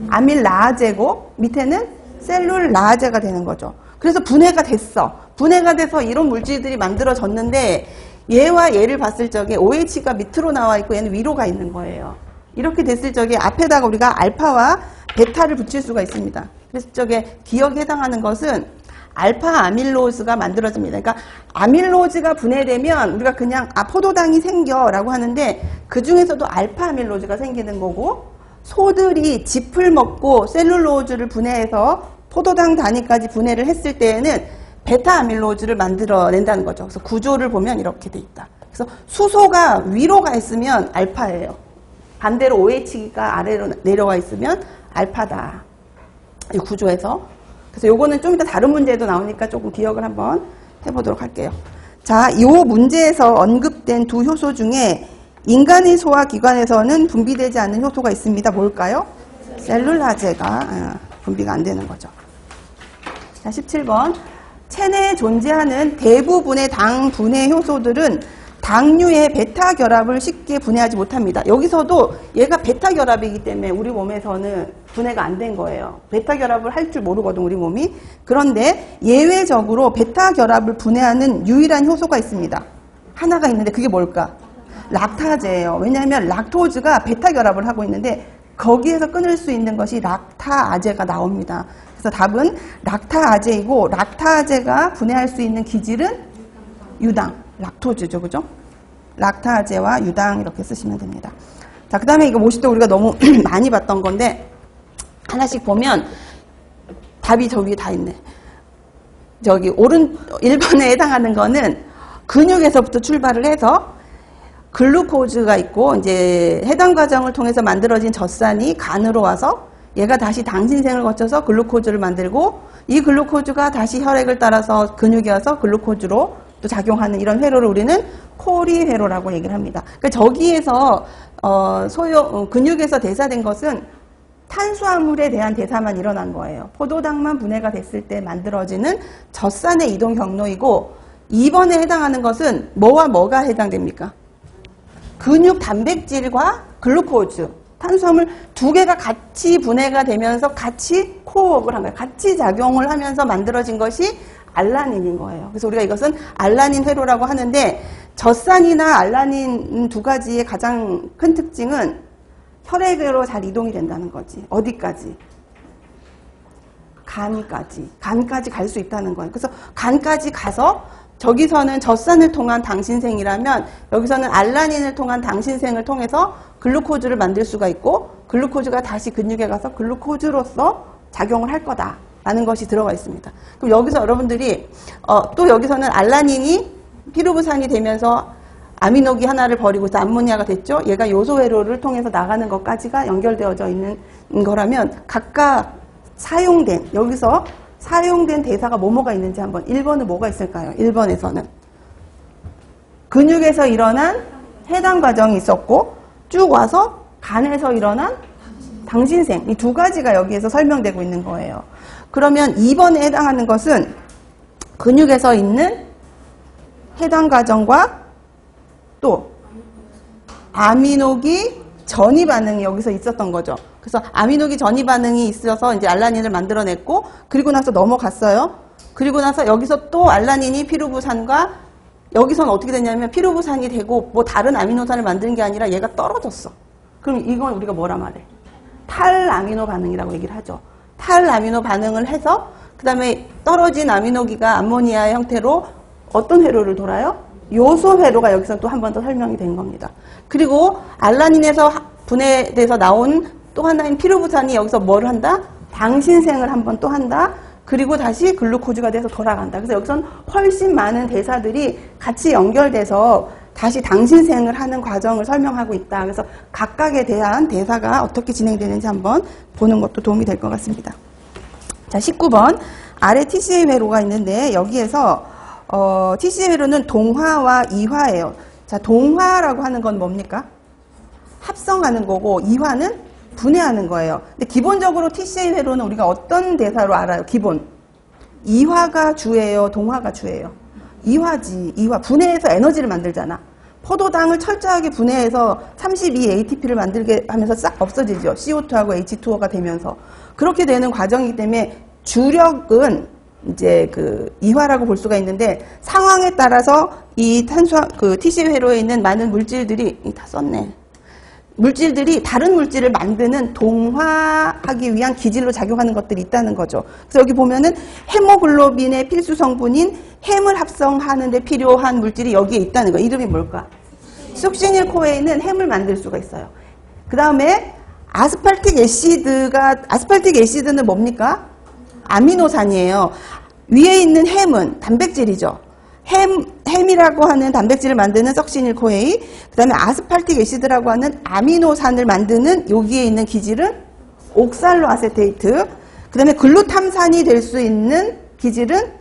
아밀라제고, 밑에는 셀룰라제가 되는 거죠. 그래서 분해가 됐어. 분해가 돼서 이런 물질들이 만들어졌는데, 얘와 얘를 봤을 적에 OH가 밑으로 나와 있고 얘는 위로 가 있는 거예요. 이렇게 됐을 적에 앞에다가 우리가 알파와 베타를 붙일 수가 있습니다. 그래서 적에 기억에 해당하는 것은 알파 아밀로즈가 만들어집니다. 그러니까 아밀로즈가 분해되면 우리가 그냥 포도당이 생겨라고 하는데 그 중에서도 알파 아밀로즈가 생기는 거고, 소들이 짚을 먹고 셀룰로즈를 분해해서 포도당 단위까지 분해를 했을 때에는 베타 아밀로즈를 만들어낸다는 거죠. 그래서 구조를 보면 이렇게 돼 있다. 그래서 수소가 위로 가 있으면 알파예요. 반대로 OH가 아래로 내려와 있으면 알파다. 이 구조에서. 그래서 요거는 좀 이따 다른 문제도 나오니까 조금 기억을 한번 해보도록 할게요. 자, 이 문제에서 언급된 두 효소 중에 인간의 소화기관에서는 분비되지 않는 효소가 있습니다. 뭘까요? 셀룰라제가 분비가 안 되는 거죠. 자, 17번. 체내에 존재하는 대부분의 당 분해 효소들은 당류의 베타 결합을 쉽게 분해하지 못합니다. 여기서도 얘가 베타 결합이기 때문에 우리 몸에서는 분해가 안 된 거예요. 베타 결합을 할 줄 모르거든, 우리 몸이. 그런데 예외적으로 베타 결합을 분해하는 유일한 효소가 있습니다. 하나가 있는데 그게 뭘까? 락타제예요. 왜냐하면 락토즈가 베타 결합을 하고 있는데 거기에서 끊을 수 있는 것이 락타아제가 나옵니다. 그래서 답은 락타아제이고, 락타아제가 분해할 수 있는 기질은 유당, 락토즈죠, 그죠? 락타아제와 유당 이렇게 쓰시면 됩니다. 자, 그 다음에 이거 모시도 우리가 너무 많이 봤던 건데 하나씩 보면 답이 저 위에 다 있네. 저기 1번에 해당하는 거는 근육에서부터 출발을 해서 글루코즈가 있고 이제 해당 과정을 통해서 만들어진 젖산이 간으로 와서 얘가 다시 당신생을 거쳐서 글루코즈를 만들고 이 글루코즈가 다시 혈액을 따라서 근육에 와서 글루코즈로 또 작용하는 이런 회로를 우리는 코리 회로라고 얘기를 합니다. 그러니까 저기에서 근육에서 대사된 것은 탄수화물에 대한 대사만 일어난 거예요. 포도당만 분해가 됐을 때 만들어지는 젖산의 이동 경로이고 2번에 해당하는 것은 뭐와 뭐가 해당됩니까? 근육 단백질과 글루코즈, 탄수화물 두 개가 같이 분해가 되면서 같이 코워크를 한 거예요. 같이 작용을 하면서 만들어진 것이 알라닌인 거예요. 그래서 우리가 이것은 알라닌 회로라고 하는데 젖산이나 알라닌 두 가지의 가장 큰 특징은 혈액으로 잘 이동이 된다는 거지. 어디까지? 간까지 갈 수 있다는 거예요. 그래서 간까지 가서 저기서는 젖산을 통한 당신생이라면 여기서는 알라닌을 통한 당신생을 통해서 글루코즈를 만들 수가 있고 글루코즈가 다시 근육에 가서 글루코즈로서 작용을 할 거다라는 것이 들어가 있습니다. 그럼 여기서 여러분들이 또 여기서는 알라닌이 피루부산이 되면서 아미노기 하나를 버리고 암모니아가 됐죠. 얘가 요소회로를 통해서 나가는 것까지가 연결되어져 있는 거라면 각각 여기서 사용된 대사가 뭐가 있는지 한번 1번은 뭐가 있을까요? 1번에서는 근육에서 일어난 해당 과정이 있었고 쭉 와서 간에서 일어난 당신생 이 두 가지가 여기에서 설명되고 있는 거예요. 그러면 2번에 해당하는 것은 근육에서 있는 해당 과정과 또 아미노기 전이 반응이 여기서 있었던 거죠. 그래서 아미노기 전이 반응이 있어서 이제 알라닌을 만들어냈고 그리고 나서 넘어갔어요. 그리고 나서 여기서 또 알라닌이 피루부산과 여기서는 어떻게 됐냐면 피루부산이 되고 뭐 다른 아미노산을 만드는 게 아니라 얘가 떨어졌어. 그럼 이건 우리가 뭐라 말해? 탈아미노 반응이라고 얘기를 하죠. 탈아미노 반응을 해서 그 다음에 떨어진 아미노기가 암모니아의 형태로 어떤 회로를 돌아요? 요소 회로가 여기서 또 한 번 더 설명이 된 겁니다. 그리고 알라닌에서 분해돼서 나온 또 하나인 피루부산이 여기서 뭘 한다? 당신생을 한 번 또 한다. 그리고 다시 글루코즈가 돼서 돌아간다. 그래서 여기서는 훨씬 많은 대사들이 같이 연결돼서 다시 당신생을 하는 과정을 설명하고 있다. 그래서 각각에 대한 대사가 어떻게 진행되는지 한번 보는 것도 도움이 될 것 같습니다. 자, 19번. 아래 TCA 회로가 있는데 여기에서 TCA 회로는 동화와 이화예요. 자, 동화라고 하는 건 뭡니까? 합성하는 거고 이화는 분해하는 거예요. 근데 기본적으로 TCA 회로는 우리가 어떤 대사로 알아요? 기본. 이화가 주예요? 동화가 주예요? 이화지. 이화. 분해해서 에너지를 만들잖아. 포도당을 철저하게 분해해서 32 ATP를 만들게 하면서 싹 없어지죠. CO2하고 H2O가 되면서. 그렇게 되는 과정이기 때문에 주력은 이제 이화라고 볼 수가 있는데 상황에 따라서 이 TCA 회로에 있는 많은 물질들이 다 썼네. 물질들이 다른 물질을 만드는 동화하기 위한 기질로 작용하는 것들이 있다는 거죠. 그래서 여기 보면은 헤모글로빈의 필수 성분인 햄을 합성하는 데 필요한 물질이 여기에 있다는 거예요. 이름이 뭘까? 숙시닐코에는 햄을 만들 수가 있어요. 그 다음에 아스팔틱 애시드는 뭡니까? 아미노산이에요. 위에 있는 햄은 단백질이죠. 햄이라고 하는 단백질을 만드는 석시닐코에이, 그 다음에 아스팔틱 애시드라고 하는 아미노산을 만드는 여기에 있는 기질은 옥살로아세테이트, 그 다음에 글루탐산이 될 수 있는 기질은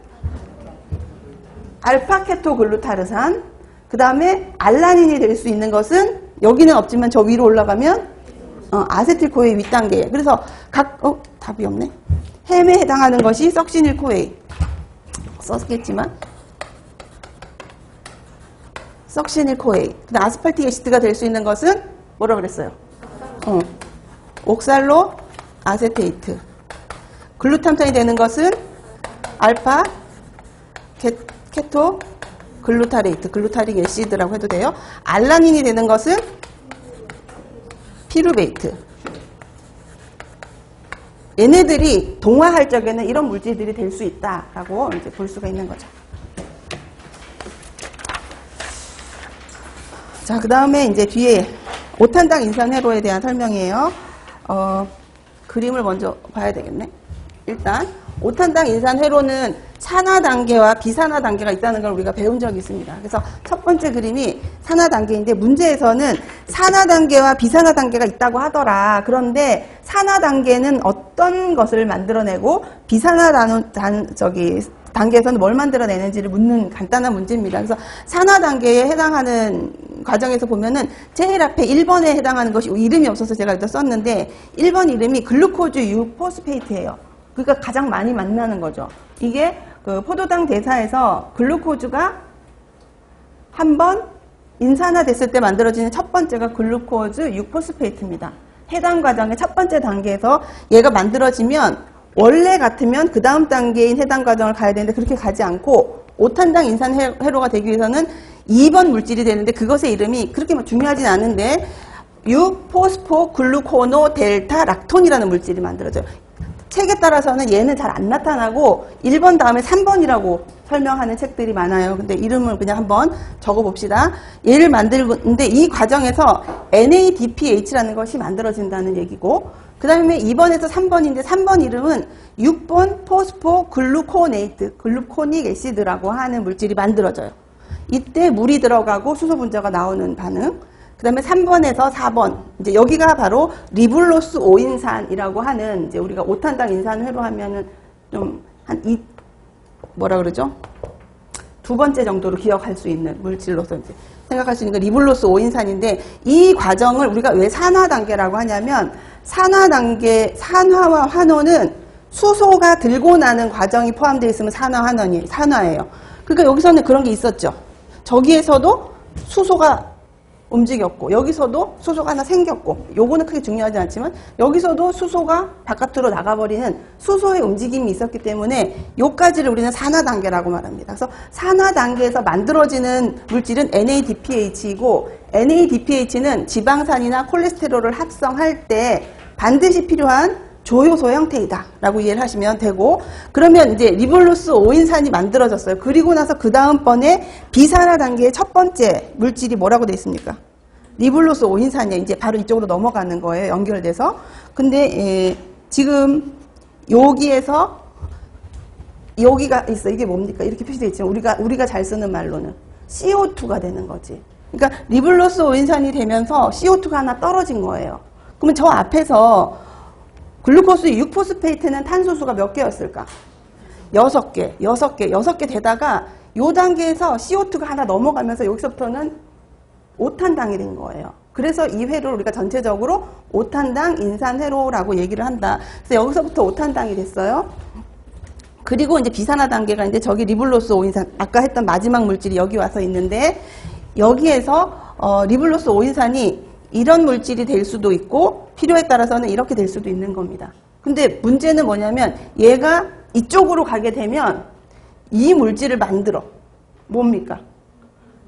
알파케토글루타르산, 그 다음에 알라닌이 될 수 있는 것은 여기는 없지만 저 위로 올라가면 아세틸코에이 윗단계. 그래서 답이 없네. 햄에 해당하는 것이 석시닐코에이. 썼겠지만 석시닐코에이. 근데 아스팔틱 애시드가 될 수 있는 것은 뭐라 그랬어요? 옥살로 아세테이트. 글루탐산이 되는 것은 알파 케토 글루타레이트, 글루타릭 애시드라고 해도 돼요. 알라닌이 되는 것은 피루베이트. 얘네들이 동화할 적에는 이런 물질들이 될 수 있다라고 이제 볼 수가 있는 거죠. 자, 그 다음에 이제 뒤에 오탄당 인산회로에 대한 설명이에요. 그림을 먼저 봐야 되겠네. 일단 오탄당 인산회로는 산화 단계와 비산화 단계가 있다는 걸 우리가 배운 적이 있습니다. 그래서 첫 번째 그림이 산화 단계인데 문제에서는 산화 단계와 비산화 단계가 있다고 하더라. 그런데 산화 단계는 어떤 것을 만들어내고 비산화 단계에서는 뭘 만들어내는지를 묻는 간단한 문제입니다. 그래서 산화 단계에 해당하는 과정에서 보면은 제일 앞에 1번에 해당하는 것이 이름이 없어서 제가 여기다 썼는데 1번 이름이 글루코즈 6포스페이트예요. 그러니까 가장 많이 만나는 거죠. 이게 그 포도당 대사에서 글루코즈가 한번 인산화 됐을 때 만들어지는 첫 번째가 글루코즈 6포스페이트입니다. 해당 과정의 첫 번째 단계에서 얘가 만들어지면 원래 같으면 그 다음 단계인 해당 과정을 가야 되는데 그렇게 가지 않고 5탄당 인산회로가 되기 위해서는 2번 물질이 되는데 그것의 이름이 그렇게 중요하진 않은데 6포스포글루코노 델타 락톤이라는 물질이 만들어져요. 책에 따라서는 얘는 잘 안 나타나고 1번 다음에 3번이라고 설명하는 책들이 많아요. 근데 이름을 그냥 한번 적어봅시다. 얘를 만들는데 이 과정에서 NADPH라는 것이 만들어진다는 얘기고 그 다음에 2번에서 3번인데 3번 이름은 6번 포스포글루코네이트, 글루코닉 애시드라고 하는 물질이 만들어져요. 이때 물이 들어가고 수소 분자가 나오는 반응. 그 다음에 3번에서 4번. 이제 여기가 바로 리블로스 5인산이라고 하는 이제 우리가 5탄당 인산회로 하면은 좀 뭐라 그러죠? 두 번째 정도로 기억할 수 있는 물질로서 이제 생각할 수 있는 게 리블로스 5인산인데 이 과정을 우리가 왜 산화 단계라고 하냐면 산화 단계, 산화와 환원은 수소가 들고 나는 과정이 포함되어 있으면 산화예요. 그러니까 여기서는 그런 게 있었죠. 저기에서도 수소가 움직였고 여기서도 수소가 하나 생겼고 요거는 크게 중요하지 않지만 여기서도 수소가 바깥으로 나가버리는 수소의 움직임이 있었기 때문에 요까지를 우리는 산화 단계라고 말합니다. 그래서 산화 단계에서 만들어지는 물질은 NADPH이고 NADPH는 지방산이나 콜레스테롤을 합성할 때 반드시 필요한 조효소 형태이다 라고 이해를 하시면 되고 그러면 이제 리블로스 5인산이 만들어졌어요. 그리고 나서 그 다음번에 비산화 단계의 첫 번째 물질이 뭐라고 되어 있습니까? 리블로스 5인산이 이제 바로 이쪽으로 넘어가는 거예요. 연결돼서. 근데 지금 여기에서 여기가 있어. 이게 뭡니까? 이렇게 표시되어 있죠. 우리가 잘 쓰는 말로는 CO2가 되는 거지. 그러니까 리블로스 5인산이 되면서 CO2가 하나 떨어진 거예요. 그러면 저 앞에서 글루코스 6포스페이트는 탄소수가 몇 개였을까? 6개 되다가 요 단계에서 CO2가 하나 넘어가면서 여기서부터는 5탄당이 된 거예요. 그래서 이 회로를 우리가 전체적으로 5탄당 인산회로라고 얘기를 한다. 그래서 여기서부터 5탄당이 됐어요. 그리고 이제 비산화 단계가 이제 저기 리블로스 5인산, 아까 했던 마지막 물질이 여기 와서 있는데 여기에서 리블로스 5인산이 이런 물질이 될 수도 있고 필요에 따라서는 이렇게 될 수도 있는 겁니다. 근데 문제는 뭐냐면 얘가 이쪽으로 가게 되면 이 물질을 만들어. 뭡니까?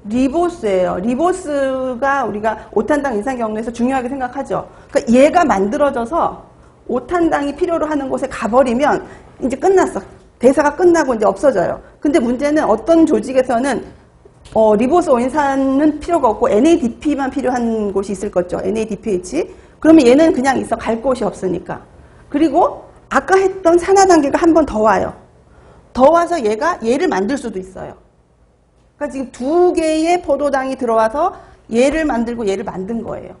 리보스예요. 리보스가 우리가 5탄당 인산 경로에서 중요하게 생각하죠. 그러니까 얘가 만들어져서 5탄당이 필요로 하는 곳에 가버리면 이제 끝났어. 대사가 끝나고 이제 없어져요. 근데 문제는 어떤 조직에서는 리보스 5인산은 필요가 없고 NADP만 필요한 곳이 있을 거죠. NADPH. 그러면 얘는 그냥 있어. 갈 곳이 없으니까. 그리고 아까 했던 산화 단계가 한 번 더 와요. 더 와서 얘를 만들 수도 있어요. 그러니까 지금 두 개의 포도당이 들어와서 얘를 만들고 얘를 만든 거예요.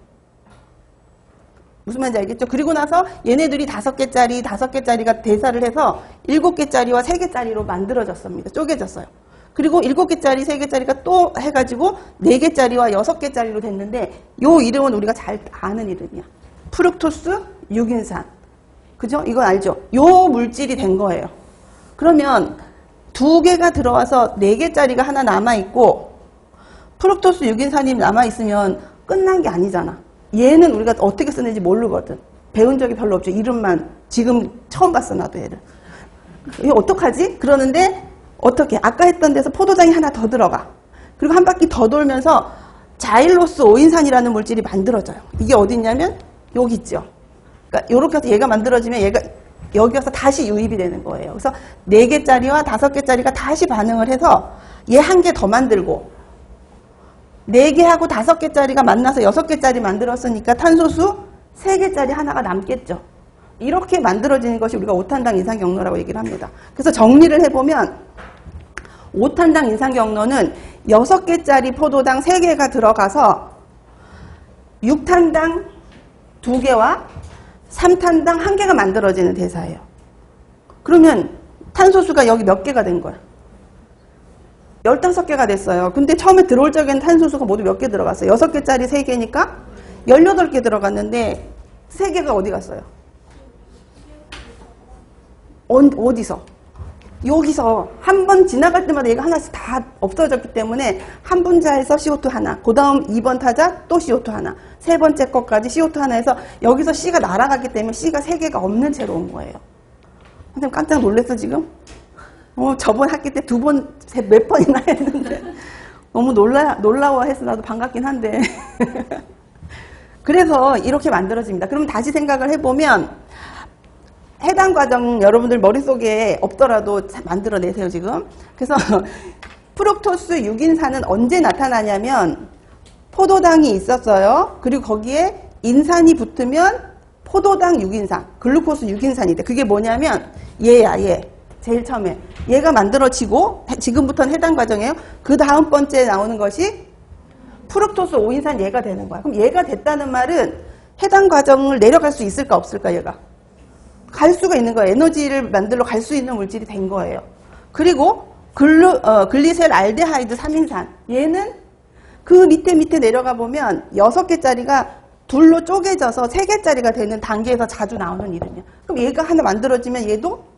무슨 말인지 알겠죠? 그리고 나서 얘네들이 5개짜리가 대사를 해서 7개짜리와 3개짜리로 만들어졌습니다. 쪼개졌어요. 그리고 7개짜리, 3개짜리가 또 해가지고 4개짜리와 6개짜리로 됐는데 요 이름은 우리가 잘 아는 이름이야. 프룩토스 6인산. 그죠? 이건 알죠? 요 물질이 된 거예요. 그러면 2개가 들어와서 4개짜리가 하나 남아있고 프룩토스 6인산이 남아있으면 끝난 게 아니잖아. 얘는 우리가 어떻게 쓰는지 모르거든. 배운 적이 별로 없죠. 이름만 지금 처음 봤어 나도 얘를. 이거 어떡하지? 그러는데 어떻게? 아까 했던 데서 포도당이 하나 더 들어가. 그리고 한 바퀴 더 돌면서 자일로스 5인산이라는 물질이 만들어져요. 이게 어디 있냐면 여기 있죠. 그러니까 요렇게 해서 얘가 만들어지면 얘가 여기 와서 다시 유입이 되는 거예요. 그래서 4개짜리와 5개짜리가 다시 반응을 해서 얘 한 개 더 만들고 4개하고 5개짜리가 만나서 6개짜리 만들었으니까 탄소수 3개짜리 하나가 남겠죠. 이렇게 만들어지는 것이 우리가 5탄당 인산 경로라고 얘기를 합니다. 그래서 정리를 해보면 5탄당 인산 경로는 6개짜리 포도당 3개가 들어가서 6탄당 2개와 3탄당 1개가 만들어지는 대사예요. 그러면 탄소수가 여기 몇 개가 된 거야? 15개가 됐어요. 근데 처음에 들어올 적에는 탄소수가 모두 몇 개 들어갔어요? 6개짜리 3개니까 18개 들어갔는데 3개가 어디 갔어요? 어디서? 여기서 한 번 지나갈 때마다 얘가 하나씩 다 없어졌기 때문에 한 분자에서 CO2 하나, 그 다음 2번 타자 또 CO2 하나, 세 번째 것까지 CO2 하나 해서 여기서 C가 날아갔기 때문에 C가 3개가 없는 채로 온 거예요. 선생님 깜짝 놀랐어 지금? 저번 학기 때 몇 번이나 했는데 너무 놀라워해서 나도 반갑긴 한데 그래서 이렇게 만들어집니다. 그럼 다시 생각을 해보면 해당 과정 여러분들 머릿속에 없더라도 만들어내세요 지금. 그래서 프룩토스 6인산은 언제 나타나냐면 포도당이 있었어요. 그리고 거기에 인산이 붙으면 포도당 6인산, 글루코스 6인산이 돼. 그게 뭐냐면 얘야 얘. 제일 처음에 얘가 만들어지고 지금부터는 해당 과정이에요. 그 다음 번째에 나오는 것이 프룩토스 5인산 얘가 되는 거야. 그럼 얘가 됐다는 말은 해당 과정을 내려갈 수 있을까 없을까 얘가? 갈 수가 있는 거예요. 에너지를 만들러 갈 수 있는 물질이 된 거예요. 그리고 글리셀 알데하이드 3인산 얘는 그 밑에 내려가 보면 6개짜리가 둘로 쪼개져서 3개짜리가 되는 단계에서 자주 나오는 이름이야. 그럼 얘가 하나 만들어지면 얘도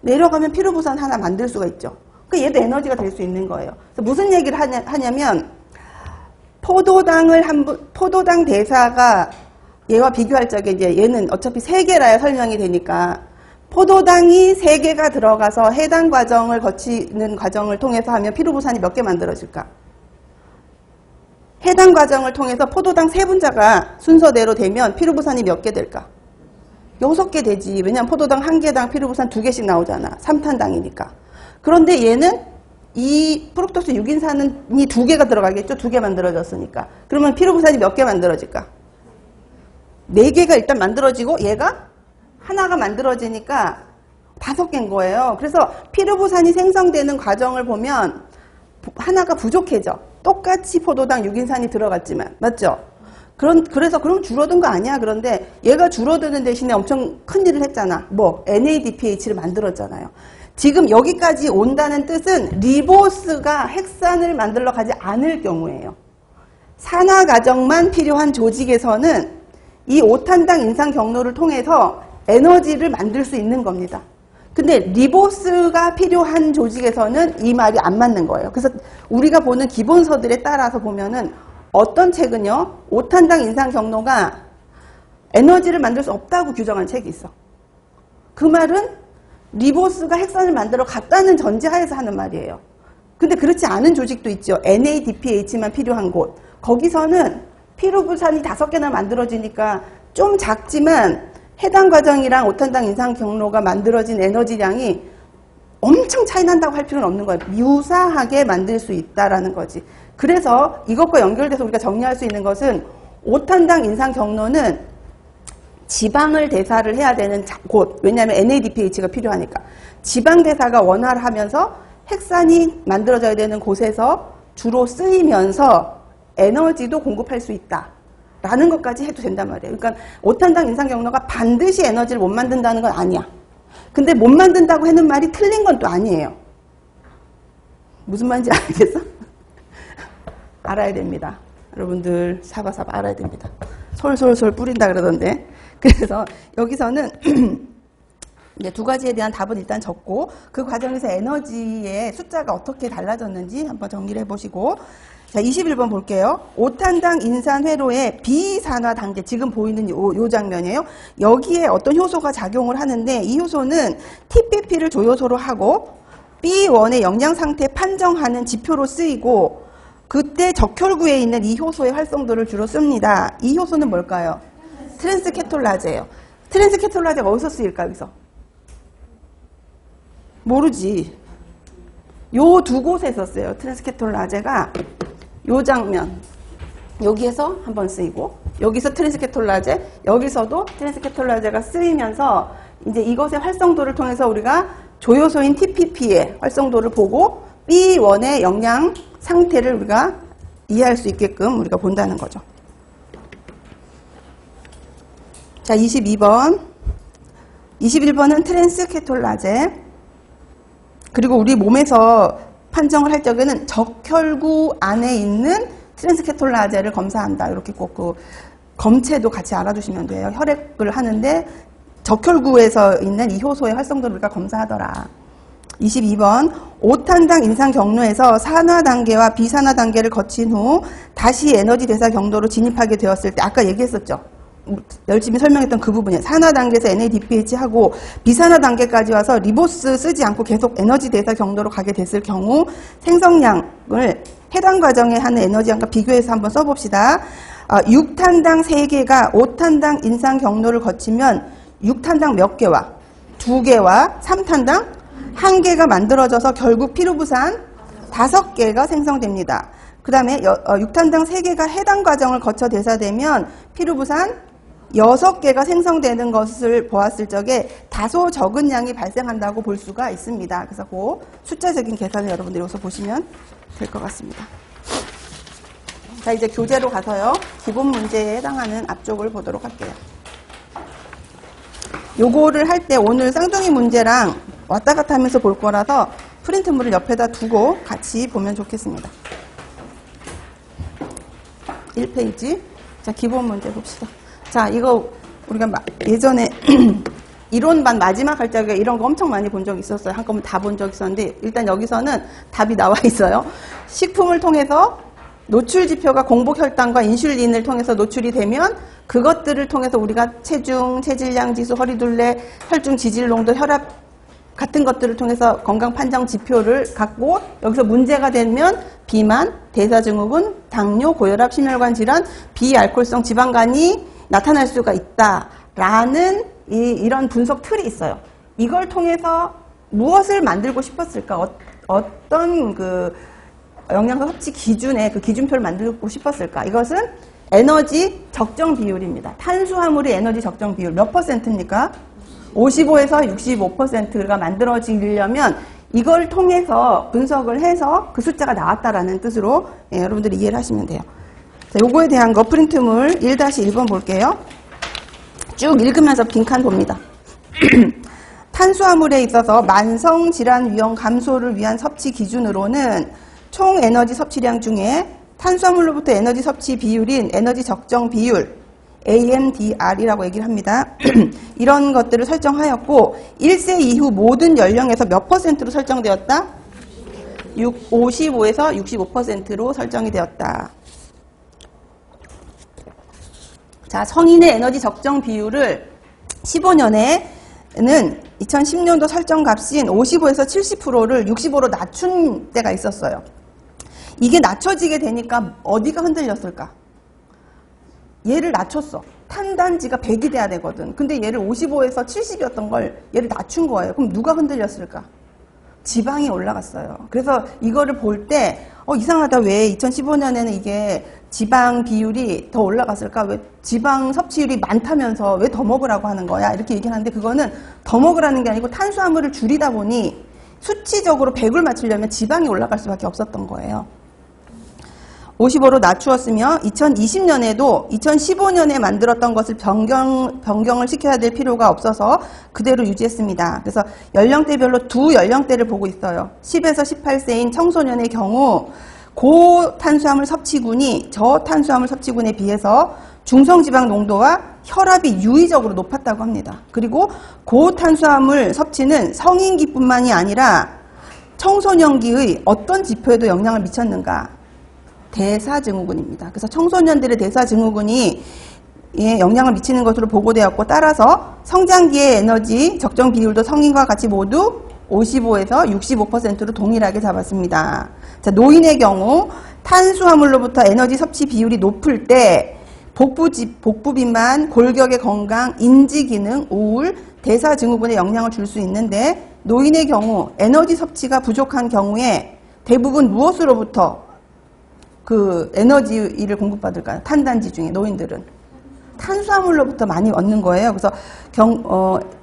내려가면 피루부산 하나 만들 수가 있죠. 그러니까 얘도 에너지가 될 수 있는 거예요. 그래서 무슨 얘기를 하냐면 포도당 대사가 얘와 비교할 적에 이제 얘는 어차피 3개라야 설명이 되니까 포도당이 3개가 들어가서 해당 과정을 거치는 과정을 통해서 하면 피루부산이 몇 개 만들어질까? 해당 과정을 통해서 포도당 3분자가 순서대로 되면 피루부산이 몇 개 될까? 6개 되지. 왜냐면 포도당 1개당 피루부산 2개씩 나오잖아. 3탄당이니까. 그런데 얘는 이 프룩토스 6인산이 2개가 들어가겠죠? 2개 만들어졌으니까. 그러면 피루부산이 몇 개 만들어질까? 4개가 일단 만들어지고 얘가 하나가 만들어지니까 5개인 거예요. 그래서 피루부산이 생성되는 과정을 보면 하나가 부족해져. 똑같이 포도당 6인산이 들어갔지만. 맞죠? 그래서 그럼 줄어든 거 아니야. 그런데 얘가 줄어드는 대신에 엄청 큰 일을 했잖아. NADPH를 만들었잖아요. 지금 여기까지 온다는 뜻은 리보스가 핵산을 만들러 가지 않을 경우예요. 산화 과정만 필요한 조직에서는 이 5탄당 인상 경로를 통해서 에너지를 만들 수 있는 겁니다. 근데 리보스가 필요한 조직에서는 이 말이 안 맞는 거예요. 그래서 우리가 보는 기본서들에 따라서 보면은 어떤 책은요, 5탄당 인상 경로가 에너지를 만들 수 없다고 규정한 책이 있어. 그 말은 리보스가 핵산을 만들어 갔다는 전제하에서 하는 말이에요. 근데 그렇지 않은 조직도 있죠. NADPH만 필요한 곳. 거기서는 피루부산이 5개나 만들어지니까 좀 작지만 해당 과정이랑 5탄당 인상 경로가 만들어진 에너지량이 엄청 차이 난다고 할 필요는 없는 거예요. 유사하게 만들 수 있다라는 거지. 그래서 이것과 연결돼서 우리가 정리할 수 있는 것은 5탄당 인상 경로는 지방을 대사를 해야 되는 곳. 왜냐하면 NADPH가 필요하니까. 지방 대사가 원활하면서 핵산이 만들어져야 되는 곳에서 주로 쓰이면서 에너지도 공급할 수 있다. 라는 것까지 해도 된단 말이에요. 그러니까 5탄당 인상 경로가 반드시 에너지를 못 만든다는 건 아니야. 근데 못 만든다고 하는 말이 틀린 건 또 아니에요. 무슨 말인지 알겠어? 알아야 됩니다. 여러분들 사바사바 알아야 됩니다. 솔솔솔 뿌린다 그러던데. 그래서 여기서는 이제 2가지에 대한 답은 일단 적고 그 과정에서 에너지의 숫자가 어떻게 달라졌는지 한번 정리를 해보시고 자 21번 볼게요. 5탄당 인산 회로의 비산화 단계 지금 보이는 요 장면이에요. 여기에 어떤 효소가 작용을 하는데 이 효소는 TPP를 조효소로 하고 B1의 영양 상태 판정하는 지표로 쓰이고 그때 적혈구에 있는 이 효소의 활성도를 주로 씁니다. 이 효소는 뭘까요? 트랜스케톨라제예요. 트랜스케톨라제가 어디서 쓰일까 여기서? 모르지. 요 2곳에서 써요. 트랜스케톨라제가 요 장면 여기에서 한번 쓰이고 여기서 트랜스케톨라제 여기서도 트랜스케톨라제가 쓰이면서 이제 이것의 활성도를 통해서 우리가 조효소인 TPP의 활성도를 보고 B1의 영양 상태를 우리가 이해할 수 있게끔 우리가 본다는 거죠. 자, 22번. 21번은 트랜스케톨라제. 그리고 우리 몸에서 판정을 할 적에는 적혈구 안에 있는 트랜스케톨라제를 검사한다. 이렇게 꼭 그 검체도 같이 알아두시면 돼요. 혈액을 하는데 적혈구에서 있는 이 효소의 활성도를 우리가 검사하더라. 22번 5탄당 인상 경로에서 산화 단계와 비산화 단계를 거친 후 다시 에너지 대사 경로로 진입하게 되었을 때 아까 얘기했었죠. 열심히 설명했던 그 부분이에요. 산화 단계에서 NADPH 하고 비산화 단계까지 와서 리보스 쓰지 않고 계속 에너지 대사 경로로 가게 됐을 경우 생성량을 해당 과정에 하는 에너지량과 비교해서 한번 써봅시다. 6탄당 3개가 5탄당 인상 경로를 거치면 6탄당 몇 개와 2개와 3탄당 1개가 만들어져서 결국 피루부산 5개가 생성됩니다. 그 다음에 6탄당 3개가 해당 과정을 거쳐 대사되면 피루부산 6개가 생성되는 것을 보았을 적에 다소 적은 양이 발생한다고 볼 수가 있습니다. 그래서 그 숫자적인 계산을 여러분들이 여기서 보시면 될 것 같습니다. 자, 이제 교재로 가서요. 기본 문제에 해당하는 앞쪽을 보도록 할게요. 요거를 할 때 오늘 쌍둥이 문제랑 왔다 갔다 하면서 볼 거라서 프린트물을 옆에다 두고 같이 보면 좋겠습니다. 1페이지. 자, 기본 문제 봅시다. 자, 이거 우리가 예전에 이론반 마지막 할 적에 이런 거 엄청 많이 본 적 있었어요. 한꺼번에 다 본 적 있었는데 일단 여기서는 답이 나와 있어요. 식품을 통해서 노출 지표가 공복 혈당과 인슐린을 통해서 노출이 되면 그것들을 통해서 우리가 체중, 체질량 지수, 허리둘레, 혈중 지질 농도, 혈압 같은 것들을 통해서 건강 판정 지표를 갖고 여기서 문제가 되면 비만, 대사증후군, 당뇨, 고혈압, 심혈관 질환, 비알코올성 지방간이 나타날 수가 있다라는 이런 분석 틀이 있어요. 이걸 통해서 무엇을 만들고 싶었을까? 어떤 그 영양소 섭취 기준에 그 기준표를 만들고 싶었을까? 이것은 에너지 적정 비율입니다. 탄수화물의 에너지 적정 비율 몇 퍼센트입니까? 55에서 65%가 만들어지려면 이걸 통해서 분석을 해서 그 숫자가 나왔다라는 뜻으로 여러분들이 이해를 하시면 돼요. 자, 요거에 대한 거 프린트물 1-1번 볼게요. 쭉 읽으면서 빈칸 봅니다. 탄수화물에 있어서 만성 질환 위험 감소를 위한 섭취 기준으로는 총 에너지 섭취량 중에 탄수화물로부터 에너지 섭취 비율인 에너지 적정 비율 AMDR이라고 얘기를 합니다. 이런 것들을 설정하였고 1세 이후 모든 연령에서 몇 퍼센트로 설정되었다? 55에서 65%로 설정이 되었다. 자, 성인의 에너지 적정 비율을 15년에는 2010년도 설정 값인 55에서 70%를 65로 낮춘 때가 있었어요. 이게 낮춰지게 되니까 어디가 흔들렸을까? 얘를 낮췄어. 탄단지가 100이 돼야 되거든. 근데 얘를 55에서 70이었던 걸 얘를 낮춘 거예요. 그럼 누가 흔들렸을까? 지방이 올라갔어요. 그래서 이거를 볼 때 이상하다. 왜 2015년에는 이게 지방 비율이 더 올라갔을까? 왜 지방 섭취율이 많다면서 왜 더 먹으라고 하는 거야? 이렇게 얘기를 하는데 그거는 더 먹으라는 게 아니고 탄수화물을 줄이다 보니 수치적으로 100을 맞추려면 지방이 올라갈 수밖에 없었던 거예요. 55로 낮추었으며 2020년에도 2015년에 만들었던 것을 변경을 시켜야 될 필요가 없어서 그대로 유지했습니다. 그래서 연령대별로 두 연령대를 보고 있어요. 10에서 18세인 청소년의 경우 고탄수화물 섭취군이 저탄수화물 섭취군에 비해서 중성지방 농도와 혈압이 유의적으로 높았다고 합니다. 그리고 고탄수화물 섭취는 성인기뿐만이 아니라 청소년기의 어떤 지표에도 영향을 미쳤는가? 대사증후군입니다. 그래서 청소년들의 대사증후군이 영향을 미치는 것으로 보고되었고 따라서 성장기의 에너지 적정 비율도 성인과 같이 모두 55에서 65%로 동일하게 잡았습니다. 자, 노인의 경우 탄수화물로부터 에너지 섭취 비율이 높을 때 복부 비만, 골격의 건강, 인지 기능, 우울, 대사증후군에 영향을 줄 수 있는데 노인의 경우 에너지 섭취가 부족한 경우에 대부분 무엇으로부터 그 에너지를 공급받을까요? 탄단지 중에 노인들은 탄수화물로부터 많이 얻는 거예요. 그래서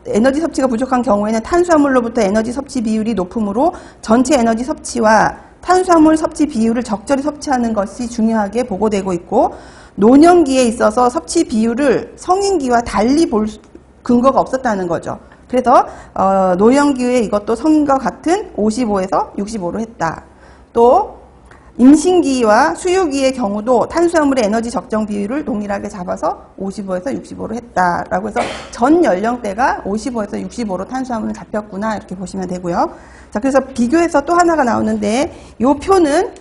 에너지 섭취가 부족한 경우에는 탄수화물로부터 에너지 섭취 비율이 높으므로 전체 에너지 섭취와 탄수화물 섭취 비율을 적절히 섭취하는 것이 중요하게 보고되고 있고, 노년기에 있어서 섭취 비율을 성인기와 달리 볼 근거가 없었다는 거죠. 그래서 노년기에 이것도 성인과 같은 55에서 65로 했다. 또 임신기와 수유기의 경우도 탄수화물의 에너지 적정 비율을 동일하게 잡아서 55에서 65로 했다라고 해서 전 연령대가 55에서 65로 탄수화물은 잡혔구나, 이렇게 보시면 되고요. 자, 그래서 비교해서 또 하나가 나오는데, 이 표는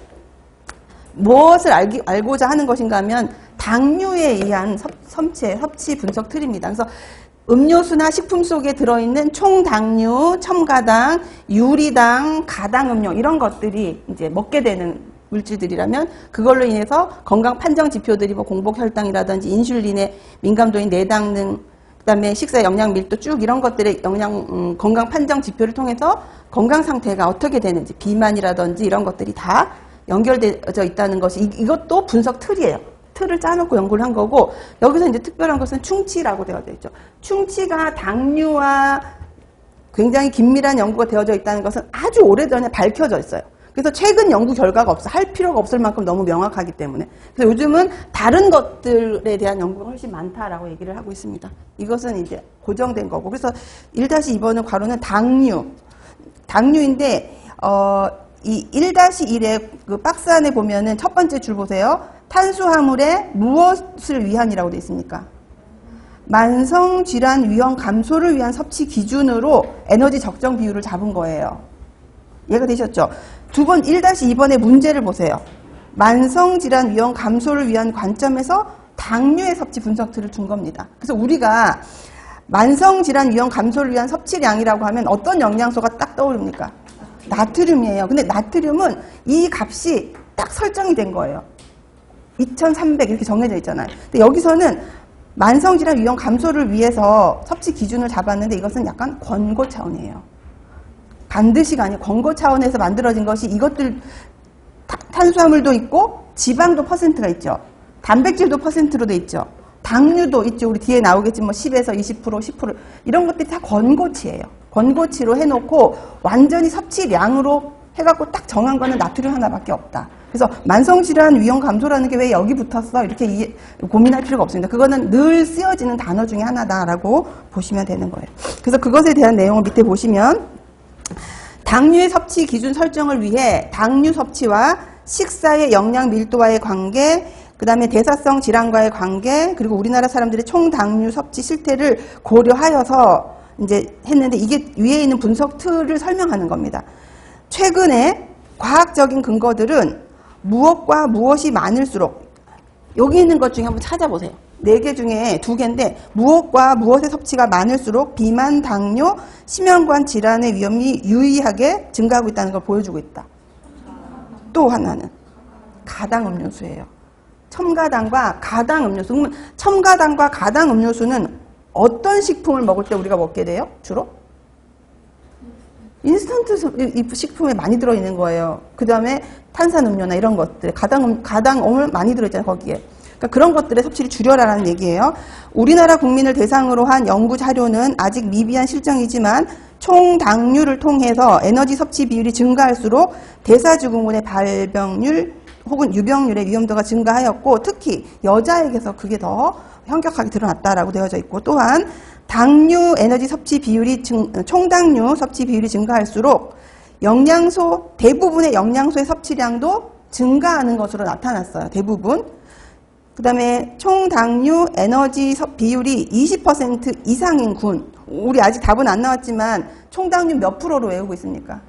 무엇을 알고자 하는 것인가 하면 당류에 의한 섭취 분석 틀입니다. 그래서 음료수나 식품 속에 들어있는 총당류, 첨가당, 유리당, 가당음료, 이런 것들이 이제 먹게 되는 물질들이라면 그걸로 인해서 건강 판정 지표들이 뭐 공복 혈당이라든지 인슐린의 민감도인 내당 등, 그다음에 식사 영양 밀도 쭉 이런 것들의 건강 판정 지표를 통해서 건강 상태가 어떻게 되는지, 비만이라든지 이런 것들이 다 연결되어 있다는 것이 이것도 분석 틀이에요. 틀을 짜놓고 연구를 한 거고, 여기서 이제 특별한 것은 충치라고 되어 있죠. 충치가 당류와 굉장히 긴밀한 연구가 되어져 있다는 것은 아주 오래전에 밝혀져 있어요. 그래서 최근 연구 결과가 없어. 할 필요가 없을 만큼 너무 명확하기 때문에. 그래서 요즘은 다른 것들에 대한 연구가 훨씬 많다라고 얘기를 하고 있습니다. 이것은 이제 고정된 거고. 그래서 1-2번은 괄호는 당류인데, 이 1-1의 그 박스 안에 보면은 첫 번째 줄 보세요. 탄수화물에 무엇을 위한이라고 되어 있습니까? 만성질환 위험 감소를 위한 섭취 기준으로 에너지 적정 비율을 잡은 거예요. 이해가 되셨죠? 1-2번의 문제를 보세요. 만성질환 위험 감소를 위한 관점에서 당류의 섭취 분석틀을 준 겁니다. 그래서 우리가 만성질환 위험 감소를 위한 섭취량이라고 하면 어떤 영양소가 딱 떠오릅니까? 나트륨이에요. 근데 나트륨은 이 값이 딱 설정이 된 거예요. 2300 이렇게 정해져 있잖아요. 근데 여기서는 만성질환 위험 감소를 위해서 섭취 기준을 잡았는데 이것은 약간 권고 차원이에요. 반드시가 아니고 권고 차원에서 만들어진 것이, 이것들 탄수화물도 있고 지방도 퍼센트가 있죠. 단백질도 퍼센트로 돼 있죠. 당류도 있죠. 우리 뒤에 나오겠지만 뭐 10에서 20%, 10% 이런 것들이 다 권고치예요. 권고치로 해놓고 완전히 섭취량으로 해갖고 딱 정한 거는 나트륨 하나밖에 없다. 그래서 만성질환 위험 감소라는 게 왜 여기 붙었어? 이렇게 고민할 필요가 없습니다. 그거는 늘 쓰여지는 단어 중에 하나다라고 보시면 되는 거예요. 그래서 그것에 대한 내용을 밑에 보시면, 당류의 섭취 기준 설정을 위해 당류 섭취와 식사의 영양 밀도와의 관계, 그 다음에 대사성 질환과의 관계, 그리고 우리나라 사람들의 총당류 섭취 실태를 고려하여서 이제 했는데, 이게 위에 있는 분석 틀을 설명하는 겁니다. 최근에 과학적인 근거들은 무엇과 무엇이 많을수록, 여기 있는 것 중에 한번 찾아보세요. 4개 중에 2개인데 무엇과 무엇의 섭취가 많을수록 비만, 당뇨, 심혈관 질환의 위험이 유의하게 증가하고 있다는 걸 보여주고 있다. 또 하나는 가당 음료수예요. 첨가당과 가당 음료수. 그러면 첨가당과 가당 음료수는 어떤 식품을 먹을 때 우리가 먹게 돼요? 주로? 인스턴트 식품에 많이 들어있는 거예요. 그 다음에 탄산음료나 이런 것들, 가당음료 많이 들어있잖아요, 거기에. 그러니까 그런 것들의 섭취를 줄여라라는 얘기예요. 우리나라 국민을 대상으로 한 연구 자료는 아직 미비한 실정이지만 총 당류를 통해서 에너지 섭취 비율이 증가할수록 대사증후군의 발병률 혹은 유병률의 위험도가 증가하였고, 특히 여자에게서 그게 더 현격하게 드러났다라고 되어져 있고, 또한 당류 에너지 섭취 비율이 총당류 섭취 비율이 증가할수록 대부분의 영양소의 섭취량도 증가하는 것으로 나타났어요. 대부분. 그 다음에 총당류 에너지 비율이 20% 이상인 군. 우리 아직 답은 안 나왔지만 총당류 몇 프로로 외우고 있습니까?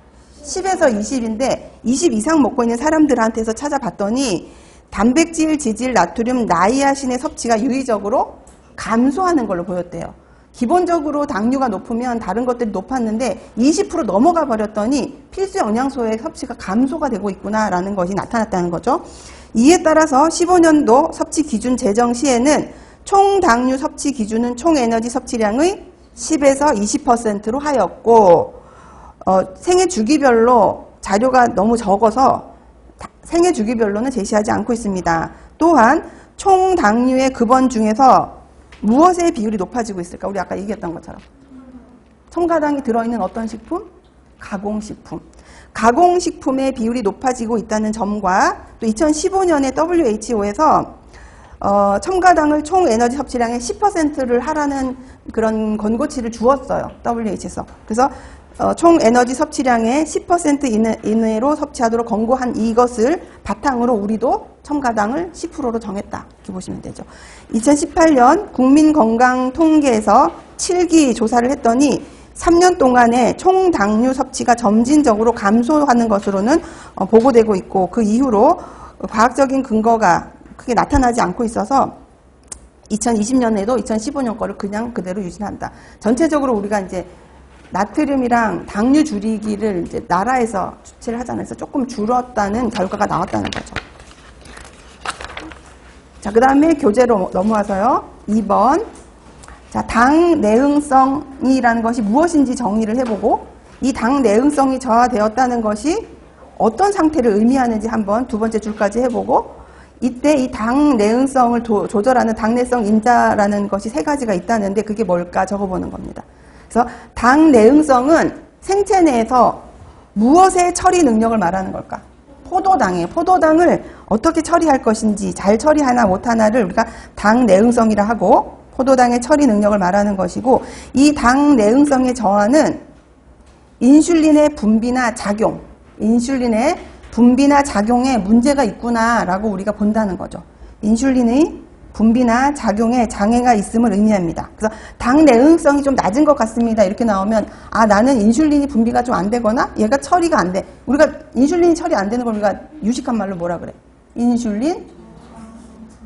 10에서 20인데 20 이상 먹고 있는 사람들한테서 찾아봤더니 단백질, 지질, 나트륨, 나이아신의 섭취가 유의적으로 감소하는 걸로 보였대요. 기본적으로 당류가 높으면 다른 것들이 높았는데 20% 넘어가 버렸더니 필수 영양소의 섭취가 감소가 되고 있구나라는 것이 나타났다는 거죠. 이에 따라서 15년도 섭취 기준 제정 시에는 총 당류 섭취 기준은 총 에너지 섭취량의 10에서 20%로 하였고, 생애 주기별로 자료가 너무 적어서 생애 주기별로는 제시하지 않고 있습니다. 또한 총 당류의 급원 중에서 무엇의 비율이 높아지고 있을까? 우리 아까 얘기했던 것처럼. 첨가당이 들어있는 어떤 식품? 가공식품. 가공식품의 비율이 높아지고 있다는 점과 또 2015년에 WHO에서 첨가당을 총 에너지 섭취량의 10%를 하라는 그런 권고치를 주었어요. WHO에서. 그래서 총 에너지 섭취량의 10% 이내로 섭취하도록 권고한 이것을 바탕으로 우리도 첨가당을 10%로 정했다. 이렇게 보시면 되죠. 2018년 국민건강통계에서 7기 조사를 했더니 3년 동안에 총 당류 섭취가 점진적으로 감소하는 것으로는 보고되고 있고 그 이후로 과학적인 근거가 크게 나타나지 않고 있어서 2020년에도 2015년 거를 그냥 그대로 유지한다. 전체적으로 우리가 이제 나트륨이랑 당류 줄이기를 이제 나라에서 주체를 하잖아요. 그래서 조금 줄었다는 결과가 나왔다는 거죠. 자, 그 다음에 교재로 넘어와서요. 2번. 자, 당 내응성이라는 것이 무엇인지 정의를 해보고 이 당 내응성이 저하되었다는 것이 어떤 상태를 의미하는지 한번 두 번째 줄까지 해보고 이때 이 당 내응성을 조절하는 당내성 인자라는 것이 세 가지가 있다는데 그게 뭘까 적어보는 겁니다. 그래서 당 내응성은 생체 내에서 무엇의 처리 능력을 말하는 걸까? 포도당이에요. 포도당을 어떻게 처리할 것인지 잘 처리하나 못하나를 우리가 당 내응성이라 하고 포도당의 처리 능력을 말하는 것이고 이 당 내응성의 저하는 인슐린의 분비나 작용, 인슐린의 분비나 작용에 문제가 있구나라고 우리가 본다는 거죠. 인슐린의 분비나 작용에 장애가 있음을 의미합니다. 그래서 당 내응성이 좀 낮은 것 같습니다. 이렇게 나오면 아 나는 인슐린이 분비가 좀 안 되거나 얘가 처리가 안 돼. 우리가 인슐린이 처리 안 되는 걸 우리가 유식한 말로 뭐라 그래? 인슐린?